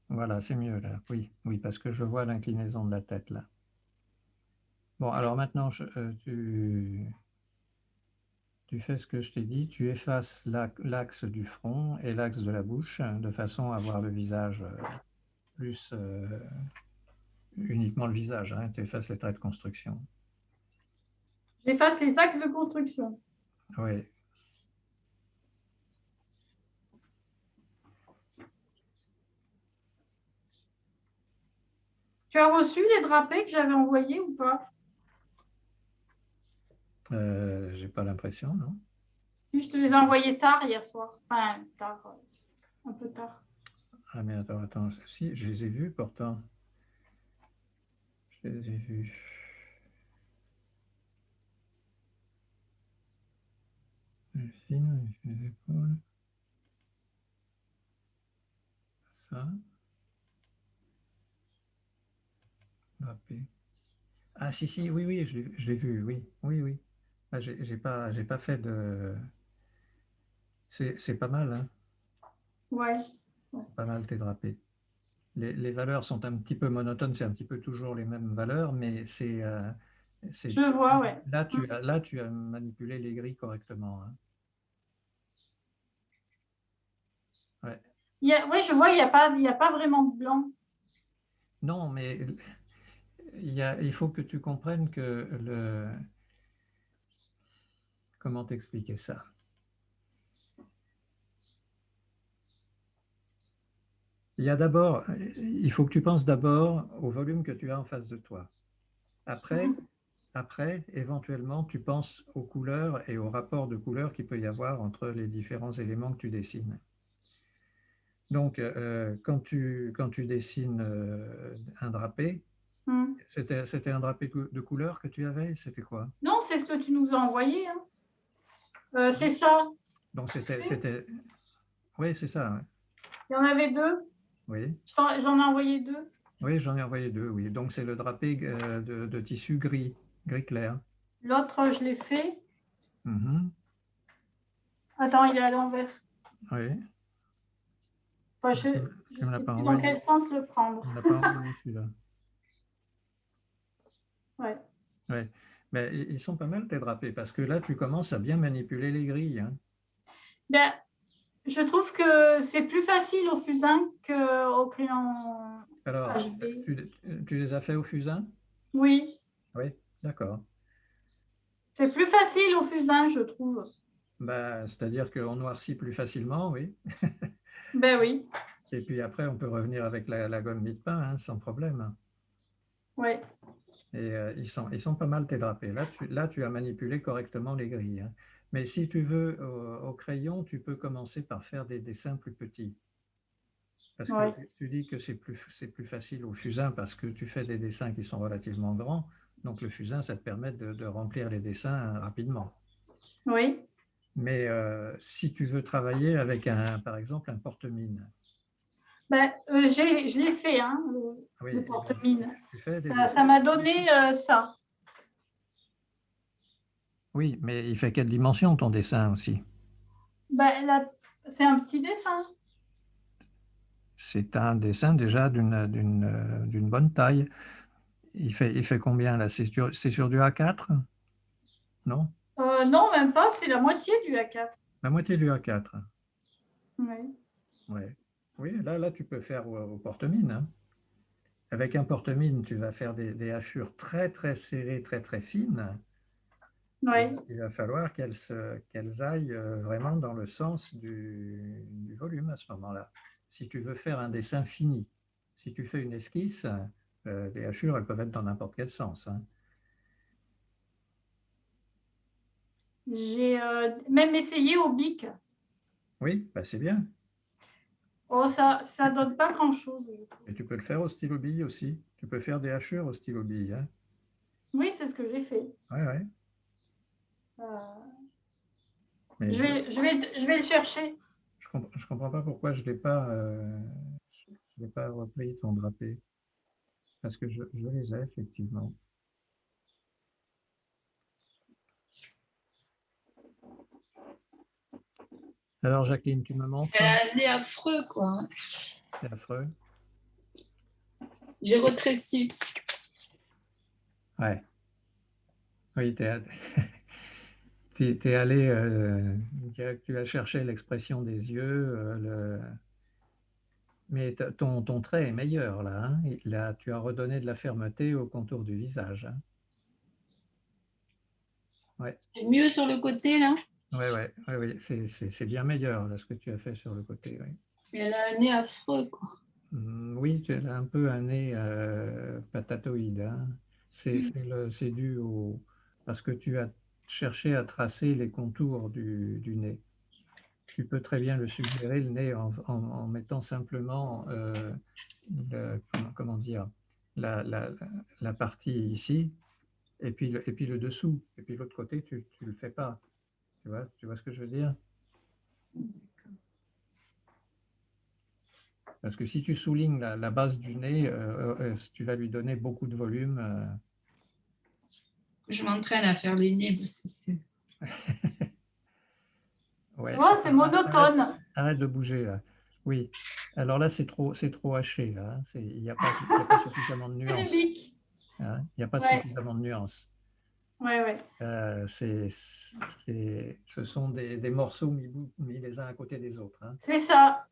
voilà, c'est mieux là. Oui, oui, parce que je vois l'inclinaison de la tête là. Bon, alors maintenant, tu fais ce que je t'ai dit, tu effaces l'axe du front et l'axe de la bouche de façon à avoir le visage plus uniquement le visage, hein, tu effaces les traits de construction. J'efface les axes de construction. Oui. Tu as reçu les drapés que j'avais envoyés ou pas? J'ai pas l'impression, non? Si, je te les ai envoyés tard hier soir. Enfin, tard, un peu tard. Ah mais attends, si, je les ai vus pourtant. Je les ai vus. Le film, les épaules. Ça. Drapé. Ah si, oui, je l'ai vu, oui. Ah, j'ai pas fait de. C'est pas mal, hein? Ouais. Pas mal tes drapés. Les valeurs sont un petit peu monotones, c'est un petit peu toujours les mêmes valeurs, mais Je vois, ouais. là, tu as manipulé les grilles correctement, hein. Ouais. Ouais, je vois, il y a pas vraiment de blanc. Non, mais il faut que tu comprennes que comment t'expliquer ça? Il faut que tu penses d'abord au volume que tu as en face de toi. Après, Mhm. Après, éventuellement, tu penses aux couleurs et au rapport de couleurs qu'il peut y avoir entre les différents éléments que tu dessines. Donc, quand tu dessines un drapé, Mhm. c'était un drapé de couleur que tu avais? C'était quoi? Non, c'est ce que tu nous as envoyé, hein. C'est ça. Donc, oui, c'est ça, ouais. Il y en avait deux. Oui, J'en ai envoyé deux. oui, j'en ai envoyé deux, oui. Donc, c'est le drapé de tissu gris clair. L'autre, je l'ai fait. Mhm. Attends, il est à l'envers. Oui. Enfin, Tu je ne me l'as sais pas plus dans envoyé. quel sens le prendre. Tu me l'as pas envoyé celui-là. Ouais. Ouais. Mais ils sont pas mal tes drapés parce que là, tu commences à bien manipuler les grilles, hein. Ben, je trouve que c'est plus facile au fusain qu'au crayon Alors, HB. tu les as fait au fusain? Oui, Oui, d'accord. c'est plus facile au fusain, je trouve. Bah, c'est-à-dire qu'on noircit plus facilement, oui. Ben oui, Et puis après, on peut revenir avec la gomme mie-de-pain, hein, sans problème. ouais, Et ils sont pas mal tes drapés. Là, tu as manipulé correctement les grilles, hein. Mais si tu veux, au crayon, tu peux commencer par faire des dessins plus petits. Parce que ouais, tu dis que c'est plus facile au fusain parce que tu fais des dessins qui sont relativement grands. Donc le fusain, ça te permet de remplir les dessins rapidement. oui. Mais si tu veux travailler avec par exemple, un porte-mine, Ben, je l'ai fait, hein, oui, le eh bien, porte-mine. tu fais des Ça dessins. m'a donné ça. Oui, mais il fait quelle dimension ton dessin aussi? Ben, là, c'est un petit dessin. C'est un dessin déjà d'une bonne taille. Il fait combien là? C'est sur du A4? Non? Non, même pas, c'est la moitié du A4. La moitié du A4. Oui, Ouais. Oui, là, tu peux faire au porte-mine, hein. Avec un porte-mine, tu vas faire des hachures très serrées, très fines. Et oui, il va falloir qu'elles aillent vraiment dans le sens du volume à ce moment-là. Si tu veux faire un dessin fini, si tu fais une esquisse, les hachures, elles peuvent être dans n'importe quel sens, hein. j'ai même essayé au bic. Oui, bah c'est bien. Oh, ça donne pas grand-chose. Et tu peux le faire au stylo bille aussi. Tu peux faire des hachures au stylo bille, hein. Oui, c'est ce que j'ai fait. Ouais. Euh, Mais je vais le chercher. je comprends pas pourquoi je l'ai pas repris ton drapé. Parce que je les ai effectivement. Alors Jacqueline, tu me montres? C'est affreux, quoi. C'est affreux. J'ai retréci. Ouais. Oui, es allé, tu as cherché l'expression des yeux, mais ton trait est meilleur là, hein. Là, tu as redonné de la fermeté au contour du visage, hein. Ouais, C'est mieux sur le côté, là. ouais, c'est bien meilleur là, ce que tu as fait sur le côté. Oui, Elle a un nez affreux, quoi. Oui, tu as un peu un nez patatoïde, hein. C'est dû parce que tu as cherché à tracer les contours du nez. Tu peux très bien le suggérer, le nez, en mettant simplement, comment dire, la, la- la partie ici, et puis le dessous. Et puis l'autre côté, tu ne le fais pas. Tu vois ce que je veux dire? Parce que si tu soulignes la base du nez, tu vas lui donner beaucoup de volume. Je m'entraîne à faire les nez parce que c'est. Tu Ouais. vois, c'est monotone. Arrête de bouger là. Oui. Alors là, c'est trop haché là, hein. Il y a pas suffisamment de C'est du nuances, bic. hein. Il n'y a pas Ouais, suffisamment de nuances. ouais. Ce sont des morceaux mis les uns à côté des autres, hein. C'est ça.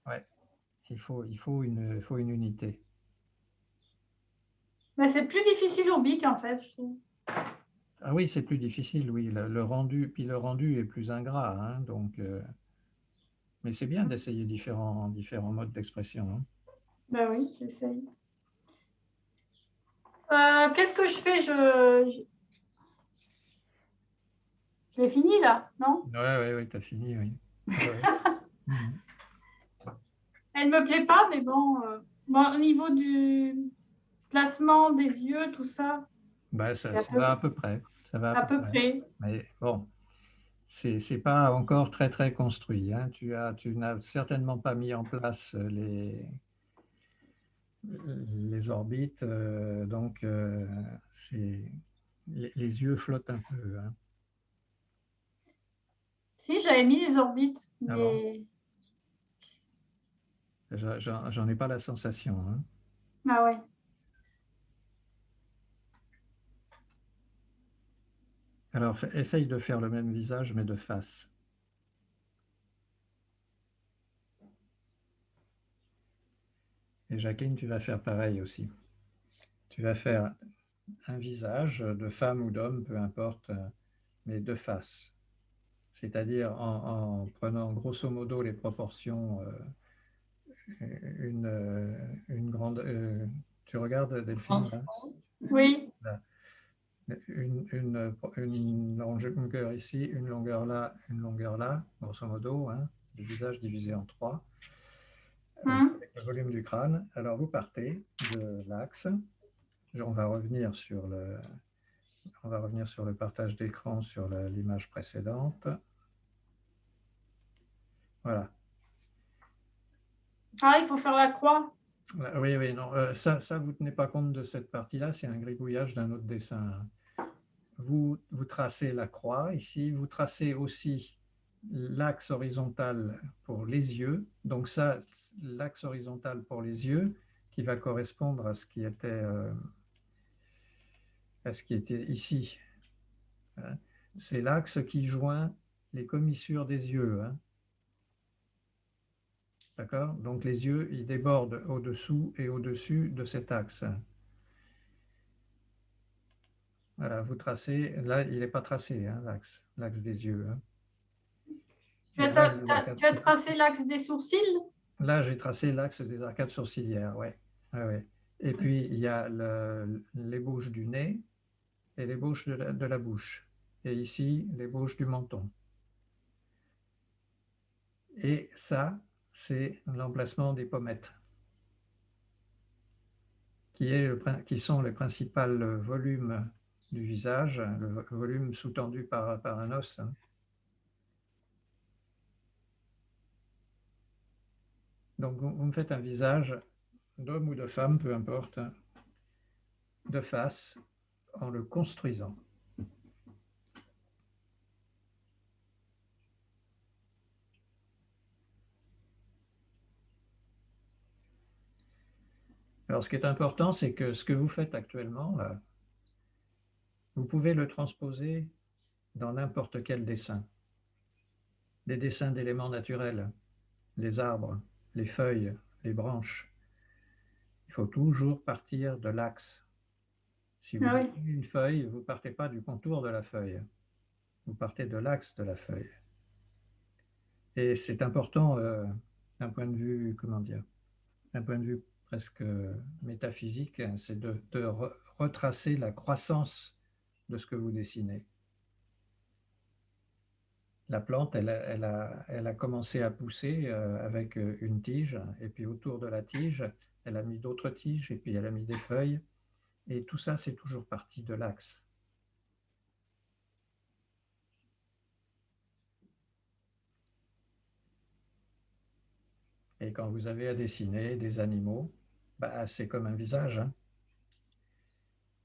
Ouais. Faut une unité. Mais c'est plus difficile au bic, en fait, je trouve. Ah oui, c'est plus difficile, oui. Le rendu est plus ingrat, hein, donc. Mais c'est bien d'essayer différents modes d'expression, hein. Ben oui, j'essaye. Qu'est-ce que je fais? Je l'ai fini, là, non? Ouais, tu as fini, oui. Ouais. Mhm. Elle me plaît pas, mais bon, au niveau du placement des yeux, tout ça, Bah, c'est ça va à peu près. Ça va à à peu peu près. près. Mais bon, c'est pas encore très construit, hein. Tu n'as certainement pas mis en place les orbites, donc les yeux flottent un peu, hein. Si, j'avais mis les orbites, Ah bon? mais... J'en ai pas la sensation, hein. Ah ouais. Alors, essaye de faire le même visage, mais de face. Et Jacqueline, tu vas faire pareil aussi. Tu vas faire un visage de femme ou d'homme, peu importe, mais de face. C'est-à-dire en prenant grosso modo les proportions, une grande... tu regardes, Delphine, là? Oui. Là. Une longueur ici, une longueur là, grosso modo, hein, le visage divisé en trois, avec le volume du crâne. Alors vous partez de l'axe. On va revenir sur le partage d'écran sur l'image précédente. Voilà. Ah, il faut faire la croix. Oui, non. Vous ne tenez pas compte de cette partie-là, c'est un gribouillage d'un autre dessin, hein. Vous tracez la croix ici, vous tracez aussi l'axe horizontal pour les yeux. Donc ça, l'axe horizontal pour les yeux, qui va correspondre à ce qui était ici, hein. C'est l'axe qui joint les commissures des yeux, hein. D'accord? Donc les yeux, ils débordent au-dessous et au-dessus de cet axe. Voilà, vous tracez, là, il n'est pas tracé, hein, l'axe des yeux, hein. Tu Et là, tu as tracé l'axe des sourcils? là, j'ai tracé l'axe des arcades sourcilières, ouais. Ouais. Et puis, il y a l'ébauche du nez et l'ébauche de la bouche. Et ici, l'ébauche du menton. Et ça, c'est l'emplacement des pommettes, qui sont les principaux volumes du visage, le volume sous-tendu par un os, hein. Donc, vous me faites un visage d'homme ou de femme, peu importe, de face, en le construisant. Alors, ce qui est important, c'est que ce que vous faites actuellement, là, vous pouvez le transposer dans n'importe quel dessin. Des dessins d'éléments naturels, les arbres, les feuilles, les branches. Il faut toujours partir de l'axe. Si vous Ah oui. dessinez une feuille, vous ne partez pas du contour de la feuille. Vous partez de l'axe de la feuille. Et c'est important d'un point de vue, comment dire, d'un point de vue presque métaphysique, hein, c'est de retracer la croissance de ce que vous dessinez. La plante, elle a commencé à pousser avec une tige, et puis autour de la tige, elle a mis d'autres tiges, et puis elle a mis des feuilles, et tout ça, c'est toujours parti de l'axe. Et quand vous avez à dessiner des animaux, bah, c'est comme un visage, hein.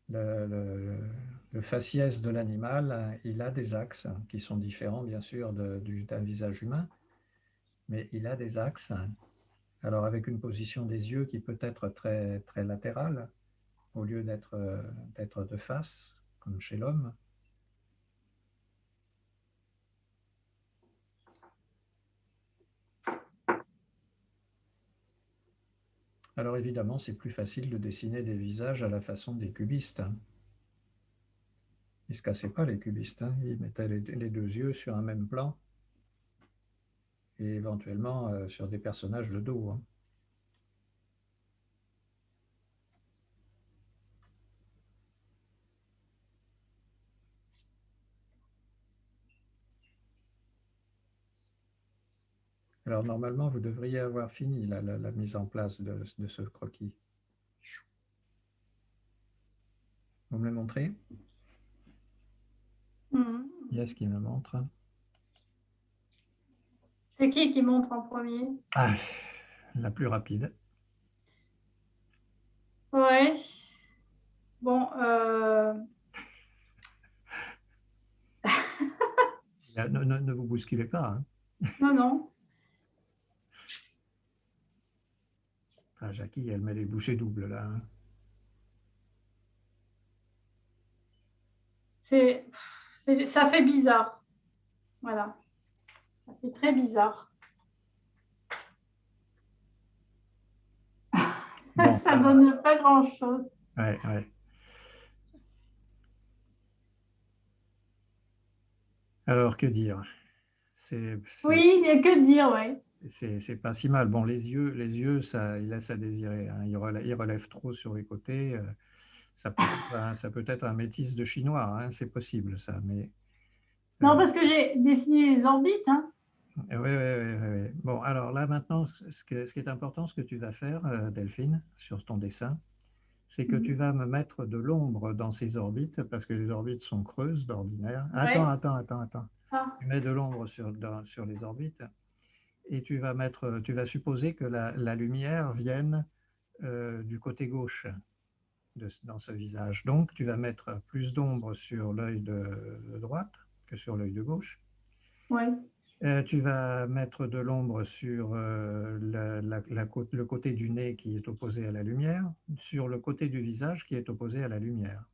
Le faciès de l'animal, il a des axes qui sont différents, bien sûr, d'un visage humain, mais il a des axes. Alors, avec une position des yeux qui peut être très, très latérale, au lieu d'être de face, comme chez l'homme. Alors, évidemment, c'est plus facile de dessiner des visages à la façon des cubistes. Ils ne se cassaient pas, les cubistes, hein. Ils mettaient les deux yeux sur un même plan et éventuellement sur des personnages de dos, hein. Alors, normalement, vous devriez avoir fini la mise en place de ce croquis. Vous me le montrez? Il y a ce qui me montre. C'est qui montre en premier? Ah, la plus rapide. Ouais. Bon, Ne vous bousculez pas, hein. non, non. Ah, Jackie, elle met les bouchées doubles, là, hein. Ça fait bizarre. Voilà. Ça fait très bizarre. Bon, Ça donne pas grand-chose. ouais, ouais. Alors, que dire? Oui, il n'y a que dire, ouais. C'est pas si mal. Bon, les yeux, ça, ils laissent à désirer, hein. Ils relèvent trop sur les côtés. Ça peut être un métis de chinois, hein, c'est possible, ça. Mais Non, parce que j'ai dessiné les orbites, hein. oui, oui, oui, oui. Bon, alors là, maintenant, ce qui est important, ce que tu vas faire, Delphine, sur ton dessin, c'est que tu vas me mettre de l'ombre dans ces orbites, parce que les orbites sont creuses d'ordinaire. Ouais. Attends. Ah. Tu mets de l'ombre sur les orbites et tu vas supposer que la lumière vienne du côté gauche dans ce visage. Donc, tu vas mettre plus d'ombre sur l'œil de droite que sur l'œil de gauche. Ouais. Tu vas mettre de l'ombre sur le côté du nez qui est opposé à la lumière, sur le côté du visage qui est opposé à la lumière.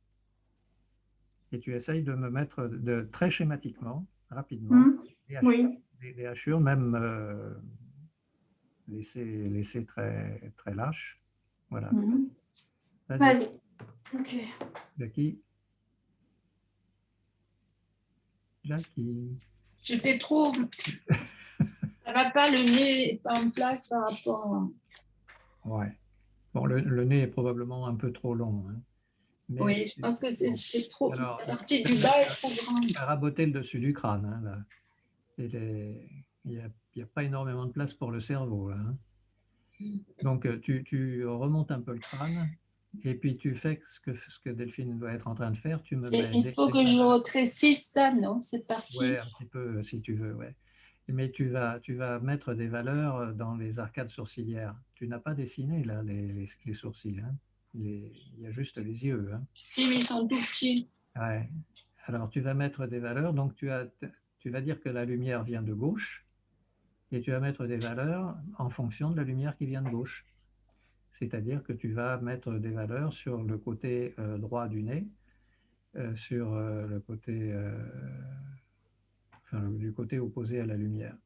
Et tu essayes de me mettre très schématiquement, rapidement, Oui. des hachures, même laissées très, très lâches. Voilà. Vas-y. Allez. Ok. Jackie. Jackie. Je fais trop. Ça va pas, le nez est pas en place par rapport. Ouais. Bon, le nez est probablement un peu trop long, hein. Mais, oui, je pense que c'est trop. Alors, la partie du bas est trop grande. Raboter le dessus du crâne, hein, là. Il n'y a pas énormément de place pour le cerveau, là, hein. Donc, tu remontes un peu le crâne et puis tu fais ce que Delphine doit être en train de faire. Tu me mets Il faut que je rétrécisse ça, non? C'est parti. Oui, un petit peu, si tu veux, ouais. Mais tu vas mettre des valeurs dans les arcades sourcilières. Tu n'as pas dessiné, là, les sourcils, hein. Il y a juste les yeux, hein. Si, mais ils sont tout petits. Ouais. Alors, tu vas mettre des valeurs. Donc, tu vas dire que la lumière vient de gauche et tu vas mettre des valeurs en fonction de la lumière qui vient de gauche. C'est-à-dire que tu vas mettre des valeurs sur le côté droit du nez, sur le côté enfin, du côté opposé à la lumière.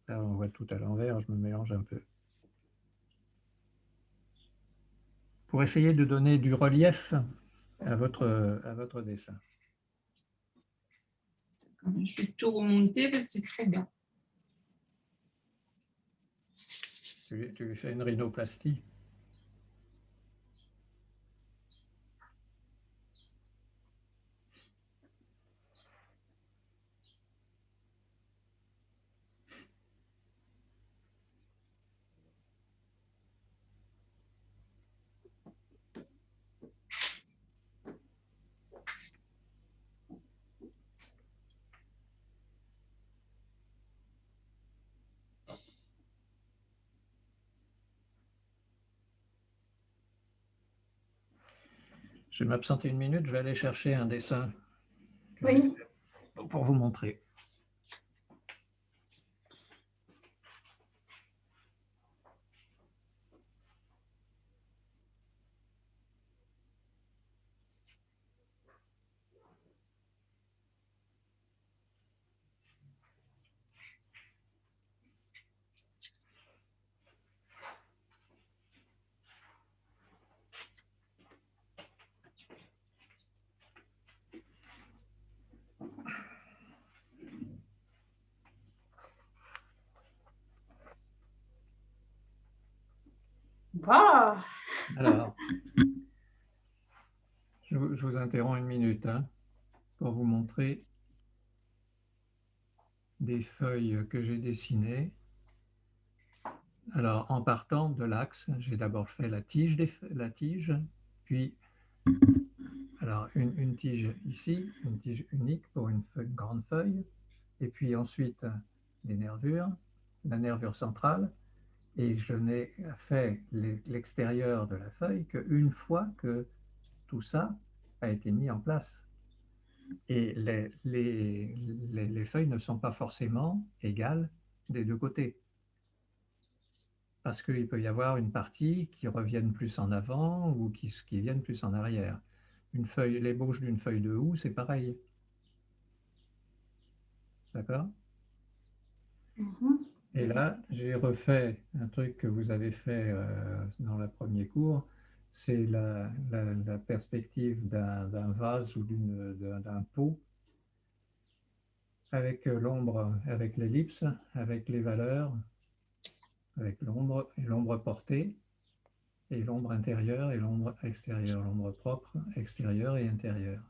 Là, on voit tout à l'envers, je me mélange un peu. Pour essayer de donner du relief à votre dessin. Je vais tout remonter parce que c'est trop bas. Tu lui fais une rhinoplastie. Je vais m'absenter une minute, je vais aller chercher un dessin Oui. pour vous montrer. Waouh! Alors, je vous interromps une minute pour vous montrer des feuilles que j'ai dessinées. Alors, en partant de l'axe, j'ai d'abord fait la tige, puis alors une tige ici, une tige unique pour une grande feuille, et puis ensuite des nervures, la nervure centrale, et je n'ai fait l'extérieur de la feuille qu'une fois que tout ça a été mis en place. Et les feuilles ne sont pas forcément égales des deux côtés. Parce qu'il peut y avoir une partie qui revienne plus en avant ou qui vienne plus en arrière. L'ébauche d'une feuille de houx, c'est pareil. D'accord? Et là, j'ai refait un truc que vous avez fait dans le premier cours, c'est la perspective d'un vase ou d'un pot avec l'ombre, avec l'ellipse, avec les valeurs, avec l'ombre et l'ombre portée, et l'ombre intérieure et l'ombre extérieure, l'ombre propre, extérieure et intérieure.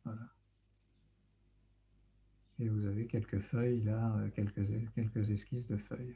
Voilà. Et vous avez quelques feuilles là, quelques esquisses de feuilles.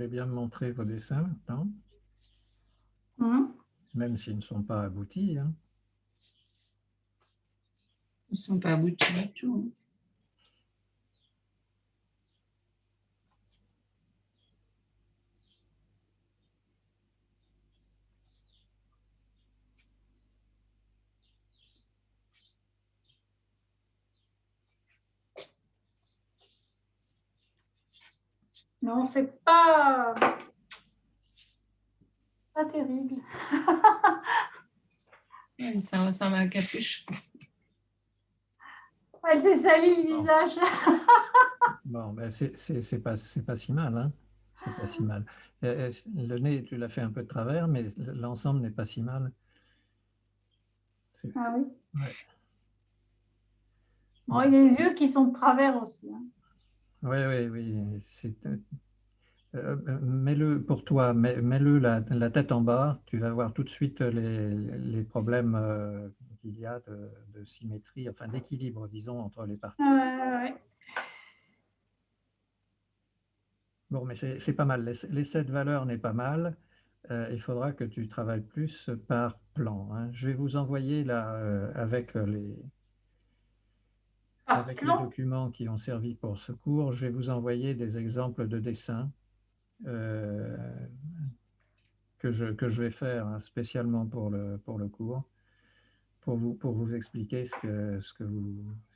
voulez bien me montrer vos dessins maintenant, même s'ils ne sont pas aboutis, hein. Ils ne sont pas aboutis du tout. Non, c'est pas terrible. Ça m'a capuche. Elle s'est salie le visage. Bon, ben c'est pas si mal, hein. C'est pas si mal. Le nez, tu l'as fait un peu de travers, mais l'ensemble n'est pas si mal. Ah oui. Ouais. Bon, il y a les yeux qui sont de travers aussi. Hein. Oui, oui, oui. Mets-le pour toi, mets-le la tête en bas, tu vas voir tout de suite les problèmes qu'il y a de symétrie, enfin d'équilibre, disons, entre les parties. Ouais. Bon, mais c'est pas mal. Les 7 valeurs n'est pas mal. Il faudra que tu travailles plus par plan, hein. Je vais vous envoyer là, avec les Plan. documents qui ont servi pour ce cours, je vais vous envoyer des exemples de dessins que je vais faire, hein, spécialement pour le cours, pour vous expliquer ce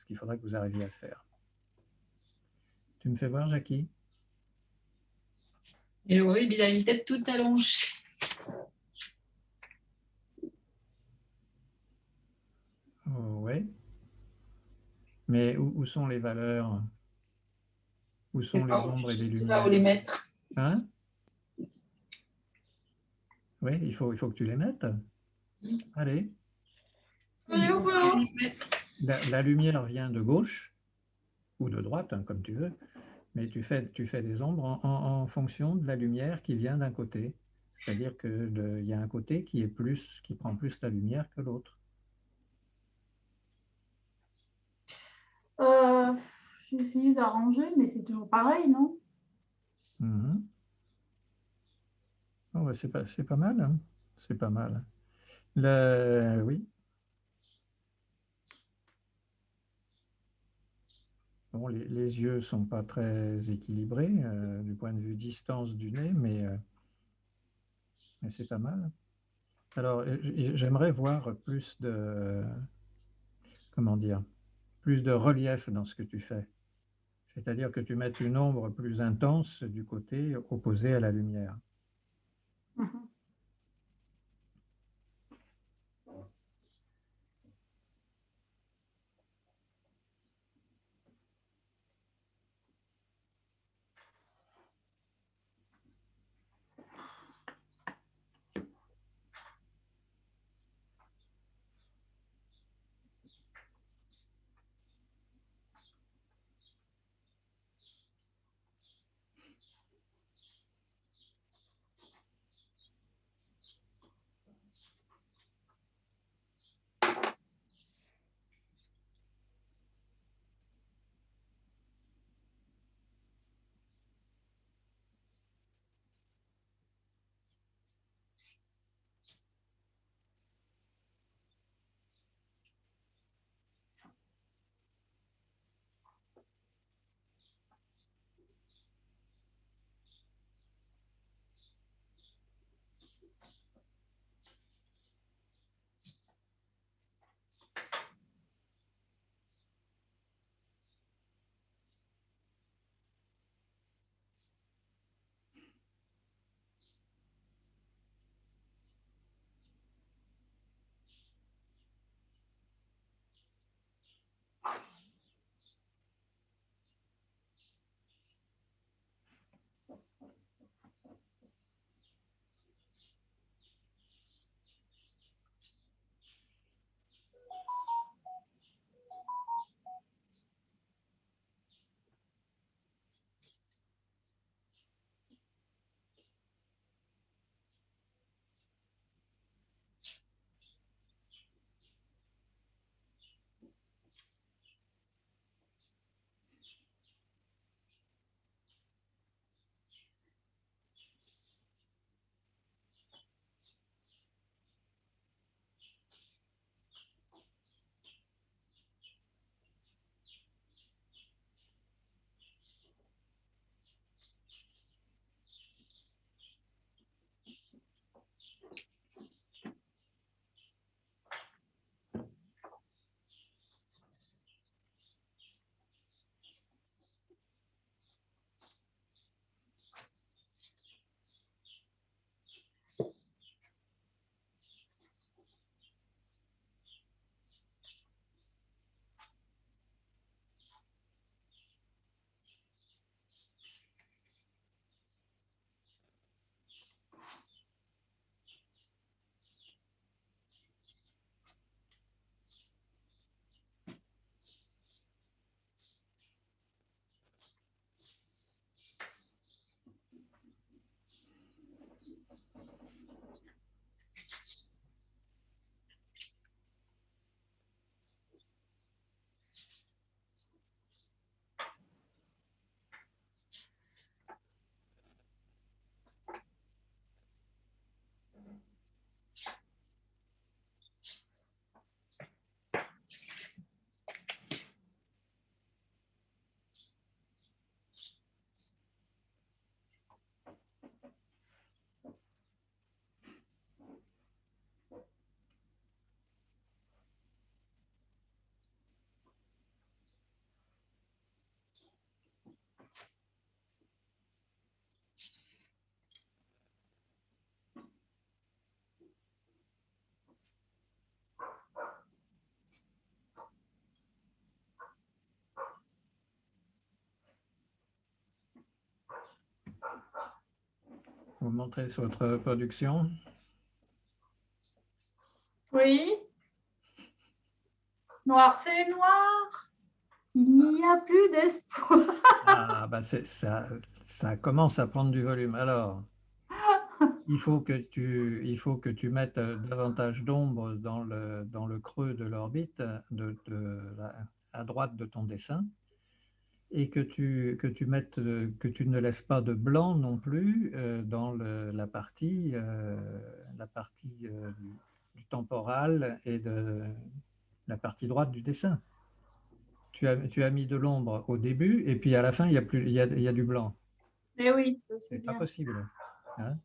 qu'il faudra que vous arriviez à faire. Tu me fais voir, Jackie? Et horrible, il a une tête toute allongée. Oh, oui. Mais où sont les valeurs? Où sont les ombres et les Je sais lumières? pas où les mettre. Hein? Oui, il faut que tu les mettes. Allez. La lumière vient de gauche ou de droite, hein, comme tu veux, mais tu fais des ombres en fonction de la lumière qui vient d'un côté. C'est-à-dire qu'il y a un côté qui prend plus la lumière que l'autre. J'ai essayé d'arranger, mais c'est toujours pareil, non? Mhm. Oh, ouais, c'est pas mal, hein. C'est pas mal. Oui. Bon, les yeux ne sont pas très équilibrés du point de vue distance du nez, mais c'est pas mal. Alors, j'aimerais voir comment dire, plus de relief dans ce que tu fais. C'est-à-dire que tu mettes une ombre plus intense du côté opposé à la lumière. Vous montrez sur votre reproduction. Oui. Noir, c'est noir. Il n'y a plus d'espoir. Ah, bah ça commence à prendre du volume. Alors, il faut que tu mettes davantage d'ombre dans le creux de l'orbite, à droite de ton dessin, et que tu ne laisses pas de blanc non plus dans la partie du temporal et de la partie droite du dessin. Tu as mis de l'ombre au début, et puis à la fin, il y a du blanc. Mais oui, ça, c'est C'est pas bien. possible. Hein.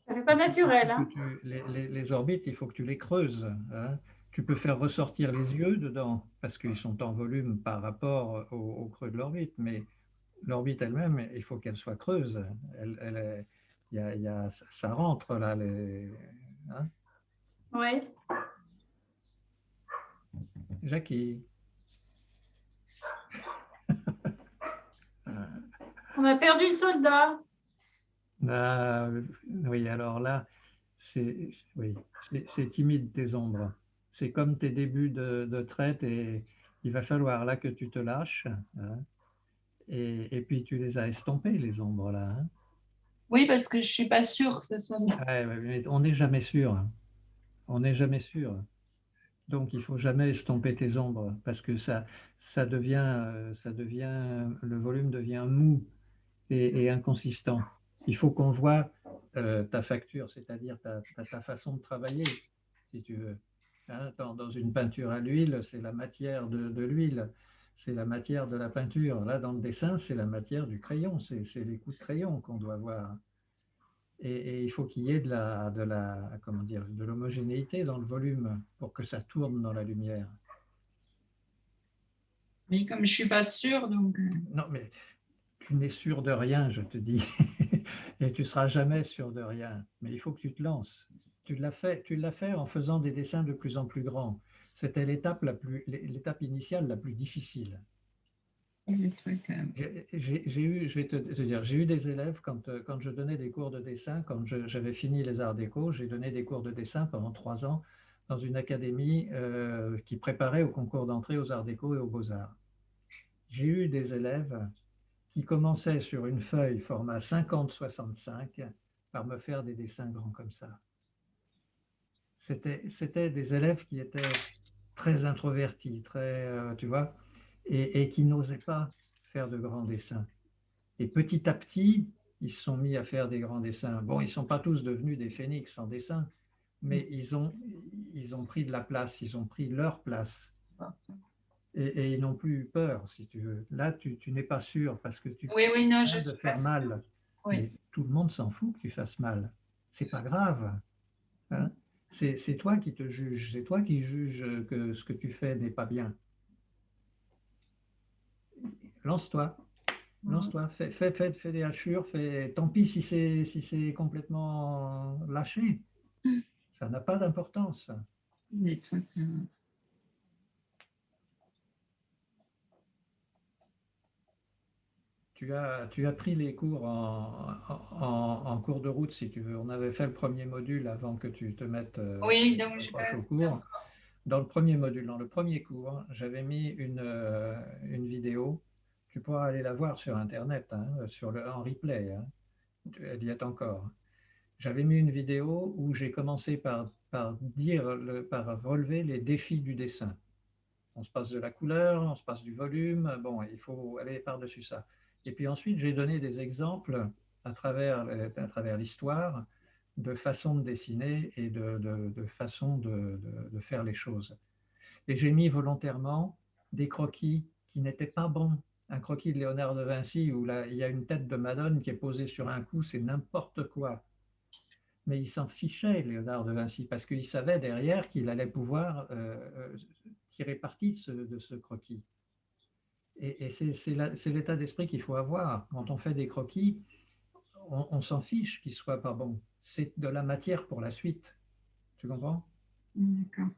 Ça fait pas naturel. Hein. Les orbites, il faut que tu les creuses. Hein. Tu peux faire ressortir les yeux dedans, parce qu'ils sont en volume par rapport au creux de l'orbite, mais l'orbite elle-même, il faut qu'elle soit creuse. Ça rentre là. Hein. Oui. Jackie. On a perdu le soldat. Ah, oui, alors là, oui, c'est timide tes ombres. C'est comme tes débuts de traite et il va falloir là que tu te lâches. Hein, et puis tu les as estompées, les ombres là. Hein. Oui, parce que je suis pas sûre que ce soit bien. Ouais, mais on n'est jamais sûr. Hein. On n'est jamais sûr. Donc il faut jamais estomper tes ombres parce que le volume devient mou et inconsistant. Il faut qu'on voit ta facture, c'est-à-dire ta façon de travailler, si tu veux. Hein, dans une peinture à l'huile, c'est la matière de l'huile, c'est la matière de la peinture. Là, dans le dessin, c'est la matière du crayon, c'est les coups de crayon qu'on doit voir. Et il faut qu'il y ait comment dire, de l'homogénéité dans le volume pour que ça tourne dans la lumière. Mais comme je suis pas sûre, donc. Non, mais tu n'es sûr de rien, je te dis. Et tu seras jamais sûr de rien. Mais il faut que tu te lances. Tu l'as fait en faisant des dessins de plus en plus grands. C'était l'étape initiale la plus difficile. Des trucs, Je vais te dire, j'ai eu des élèves quand je donnais des cours de dessin, quand j'avais fini les arts déco, j'ai donné des cours de dessin pendant 3 ans dans une académie qui préparait au concours d'entrée aux arts déco et aux beaux-arts. J'ai eu des élèves qui commençaient sur une feuille format 50-65 par me faire des dessins grands comme ça. C'était des élèves qui étaient très introvertis, tu vois, et qui n'osaient pas faire de grands dessins. Et petit à petit, ils se sont mis à faire des grands dessins. Bon, ils ne sont pas tous devenus des phénix en dessin, mais ils ont pris de la place, ils ont pris leur place. Et ils n'ont plus eu peur, si tu veux. Là, tu n'es pas sûr parce que tu oui, non, je crains de suis pas faire sûre. mal. Oui. Mais tout le monde s'en fout que tu fasses mal. C'est pas grave. Hein. C'est toi qui te juges. C'est toi qui juges que ce que tu fais n'est pas bien. Lance-toi. Lance-toi. Fais des hachures. Tant pis si c'est complètement lâché. Ça n'a pas d'importance. Des trucs. Tu as pris les cours en cours de route, si tu veux. On avait fait le premier module avant que tu te mettes Oui, donc j'ai proche pas au assez cours. encore. Dans le premier module, dans le premier cours, j'avais mis une vidéo. Tu pourras aller la voir sur Internet, hein, en replay. Hein. Elle y est encore. J'avais mis une vidéo où j'ai commencé par relever les défis du dessin. On se passe de la couleur, on se passe du volume. Bon, il faut aller par-dessus ça. Et puis ensuite, j'ai donné des exemples à travers l'histoire de façon de dessiner et de façon de faire les choses. Et j'ai mis volontairement des croquis qui n'étaient pas bons. Un croquis de Léonard de Vinci où là, il y a une tête de Madone qui est posée sur un cou, c'est n'importe quoi. Mais il s'en fichait, Léonard de Vinci, parce qu'il savait derrière qu'il allait pouvoir tirer parti de ce croquis. Et c'est l'état d'esprit qu'il faut avoir. Quand on fait des croquis, on s'en fiche qu'ils ne soient pas bons. C'est de la matière pour la suite. Tu comprends? D'accord.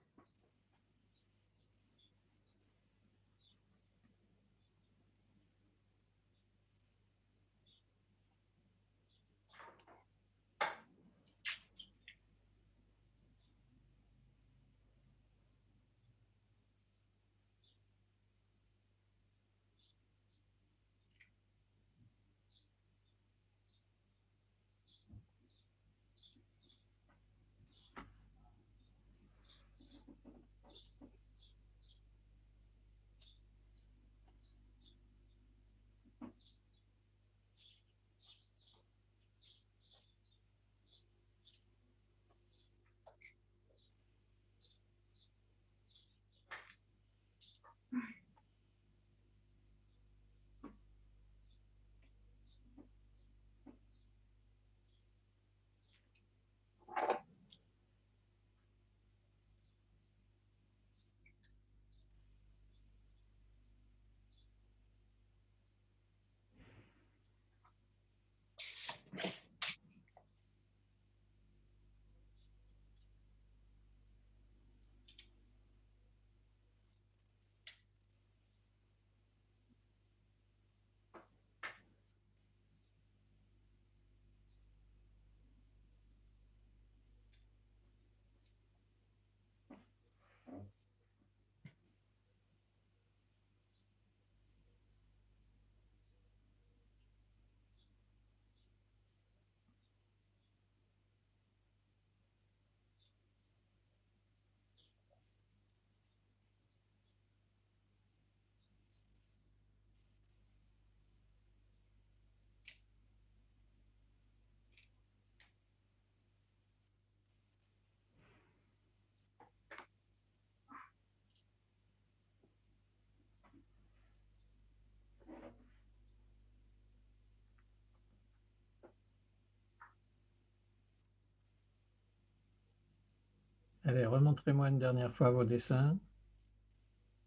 Allez, remontrez-moi une dernière fois vos dessins.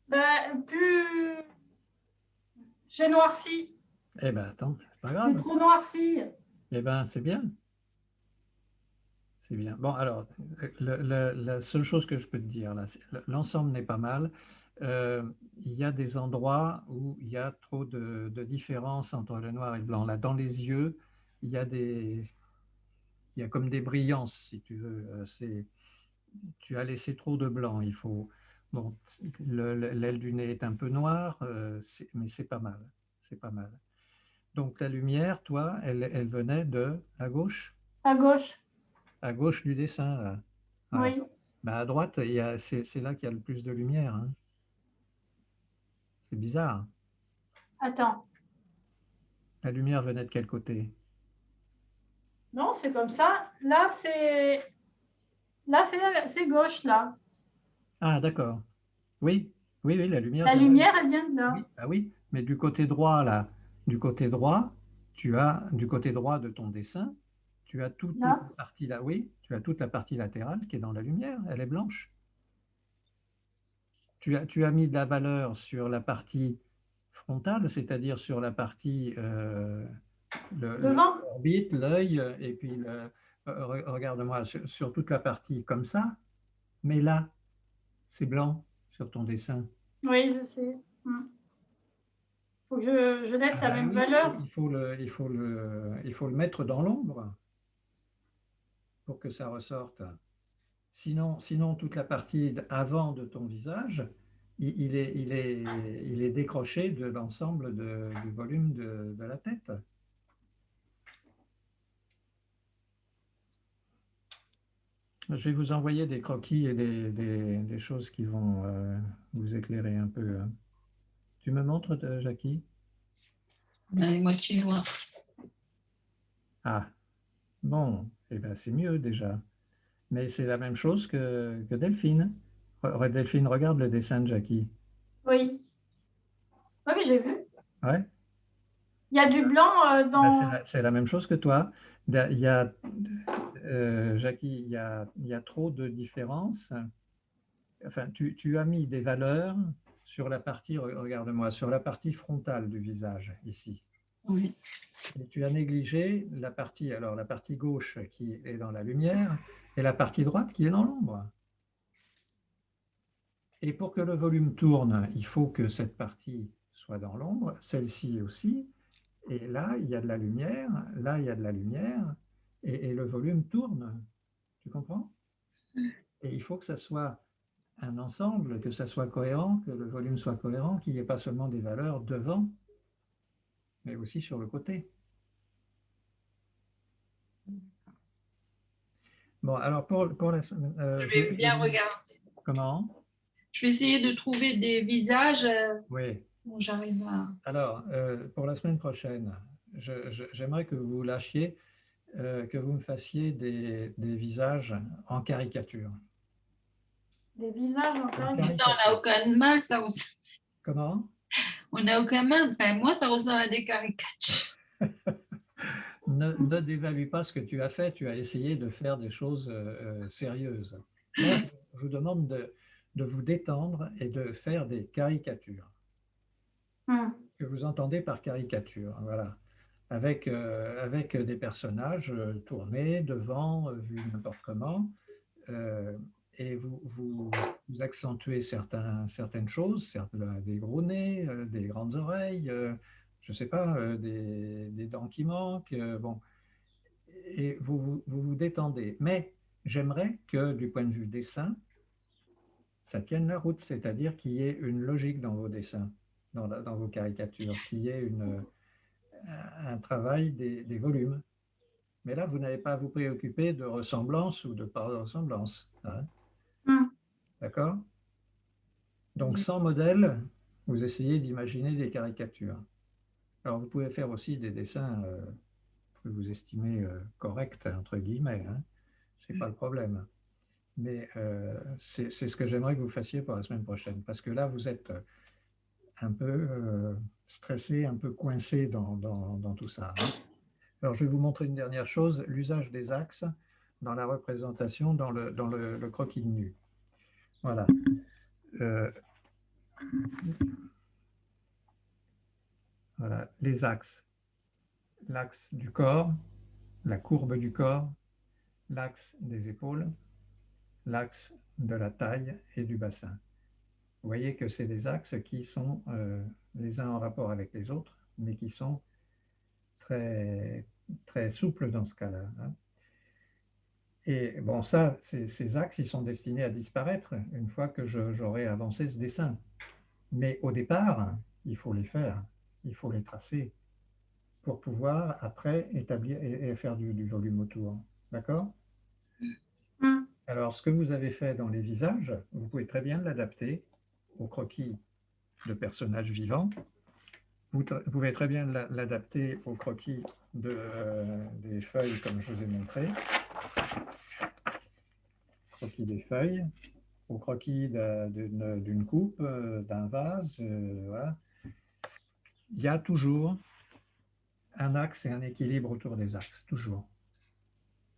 Ben, plus j'ai noirci, Eh bien, attends, c'est pas j'ai grave. trop noirci. Eh bien, c'est bien. C'est bien. Bon, alors, la seule chose que je peux te dire, là, l'ensemble n'est pas mal. Euh, il y a des endroits où il y a trop de différence entre le noir et le blanc. Là, dans les yeux, il y a il y a comme des brillances, si tu veux. Tu as laissé trop de blanc. Il faut, bon, l'aile du nez est un peu noire, mais c'est pas mal. C'est pas mal. Donc, la lumière, toi, elle venait de à gauche? À gauche, À gauche du dessin, là. Ouais. oui. Ben, à droite, c'est là qu'il y a le plus de lumière, hein. C'est bizarre. Attends. La lumière venait de quel côté? Non, c'est comme ça. Là, c'est gauche, là. Ah, d'accord. Oui, oui, oui, la lumière La venait. lumière, elle vient de là. Oui, ah oui, mais du côté droit, là, du côté droit, du côté droit de ton dessin, tu as toute la Là. partie là, oui, tu as toute la partie latérale qui est dans la lumière, elle est blanche. Tu as mis de la valeur sur la partie frontale, c'est-à-dire sur la partie Devant. l'orbite, l'œil, et puis regarde-moi sur toute la partie comme ça, mais là, c'est blanc sur ton dessin. Oui, je sais. Faut que je laisse Ah la ben même oui, valeur. il faut le mettre dans l'ombre pour que ça ressorte. Sinon, toute la partie avant de ton visage, il est décroché de l'ensemble du volume de la tête. Je vais vous envoyer des croquis et des choses qui vont vous éclairer un peu, hein. Tu me montres, Jackie? Les moitiés noirs. Ah, bon, eh ben, c'est mieux déjà. Mais c'est la même chose que Delphine. Delphine, regarde le dessin de Jackie. Oui. Oui, mais j'ai vu. Ouais, Il y a du blanc ben, dans. c'est la même chose que toi. Il y a, Jackie, il y a trop de différences. Enfin, tu as mis des valeurs sur la partie, regarde-moi, sur la partie frontale du visage, ici. Oui. Et tu as négligé alors la partie gauche qui est dans la lumière et la partie droite qui est dans l'ombre. Et pour que le volume tourne, il faut que cette partie soit dans l'ombre, celle-ci aussi. Et là, il y a de la lumière, là, il y a de la lumière, et le volume tourne. Tu comprends? Et il faut que ça soit un ensemble, que ça soit cohérent, que le volume soit cohérent, qu'il n'y ait pas seulement des valeurs devant, mais aussi sur le côté. Bon, alors pour la semaine, Je vais bien regarder. comment? Je vais essayer de trouver des visages Oui. où j'arrive à. Alors, pour la semaine prochaine, j'aimerais que vous lâchiez, que vous me fassiez des visages en caricature. Des visages en En Mais caricature. ça, on n'a aucun mal, ça. Comment? On n'a aucun mal. Enfin, moi, ça ressemble à des caricatures. Ne dévalue pas ce que tu as fait, tu as essayé de faire des choses sérieuses. Là, je vous demande de vous détendre et de faire des caricatures. Que vous entendez par caricature, voilà. Avec des personnages tournés devant, vus n'importe comment, euh, et vous accentuez certaines choses, des gros nez, des grandes oreilles, je ne sais pas, des dents qui manquent, bon, et vous détendez. Mais j'aimerais que du point de vue dessin, ça tienne la route, c'est-à-dire qu'il y ait une logique dans vos dessins, dans vos caricatures, qu'il y ait un travail des volumes. Mais là, vous n'avez pas à vous préoccuper de ressemblance ou de pas ressemblance, hein. D'accord? Donc, sans modèle, vous essayez d'imaginer des caricatures. Alors, vous pouvez faire aussi des dessins que vous estimez corrects, entre guillemets, hein. C'est pas le problème. Mais c'est ce que j'aimerais que vous fassiez pour la semaine prochaine. Parce que là, vous êtes un peu stressé, un peu coincé dans tout ça, hein. Alors, je vais vous montrer une dernière chose, l'usage des axes. dans la représentation, dans le croquis de nu. Voilà. Voilà, les axes. L'axe du corps, la courbe du corps, l'axe des épaules, l'axe de la taille et du bassin. Vous voyez que c'est des axes qui sont les uns en rapport avec les autres, mais qui sont très, très souples dans ce cas-là. Hein. Et bon, ça, ces axes, ils sont destinés à disparaître une fois que j'aurai avancé ce dessin. Mais au départ, il faut les faire, il faut les tracer pour pouvoir après établir et faire du volume autour. D'accord? Mm. Alors, ce que vous avez fait dans les visages, vous pouvez très bien l'adapter au croquis de personnages vivants. Vous pouvez très bien l'adapter au croquis des feuilles, comme je vous ai montré. Croquis des feuilles, au croquis d'une coupe, d'un vase. Voilà. Il y a toujours un axe et un équilibre autour des axes, toujours.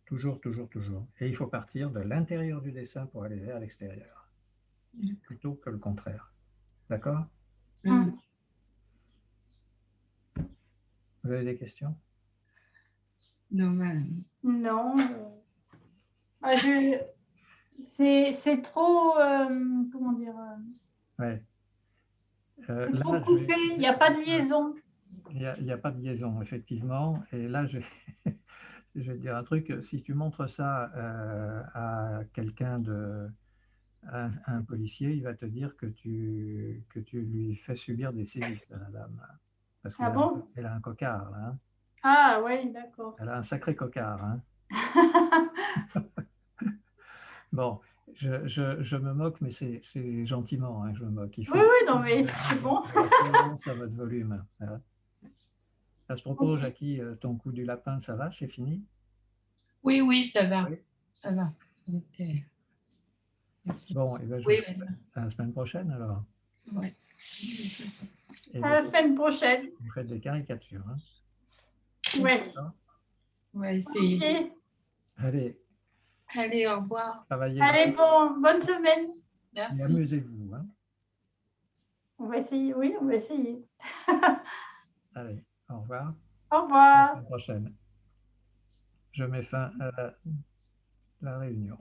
Toujours, toujours, toujours. Et il faut partir de l'intérieur du dessin pour aller vers l'extérieur, plutôt que le contraire. D'accord? Mm. Vous avez des questions? Non, madame. Non. Ah, c'est trop, comment dire, Ouais. c'est Là, trop coupé, il n'y a pas de liaison. Il n'y a pas de liaison, effectivement. Et là, je vais te dire un truc. Si tu montres ça à quelqu'un un policier, il va te dire que tu lui fais subir des sévices à la dame. Parce Ah qu'elle bon? elle a un cocard, là, hein. Ah oui, d'accord. Elle a un sacré cocard, hein. Bon, je me moque, mais c'est gentiment, hein, que je me moque. Il Oui, faut oui, non, mais c'est bon. à votre volume. Voilà. À ce propos, Ok. Jackie, ton coup du lapin, ça va? C'est fini? Oui, oui, ça va. Oui. Ça va. C'était- Bon, et ben, je vous Oui, dis à la semaine prochaine, alors. oui. Et À la semaine prochaine. vous faites des caricatures, hein. Oui. D'accord. On va essayer. Ok. Allez, Allez, au revoir. travaillez Allez, bien bonne semaine. et Merci. amusez-vous, hein. On va essayer, oui, on va essayer. Allez, au revoir. Au À la revoir. semaine prochaine. Je mets fin à la réunion.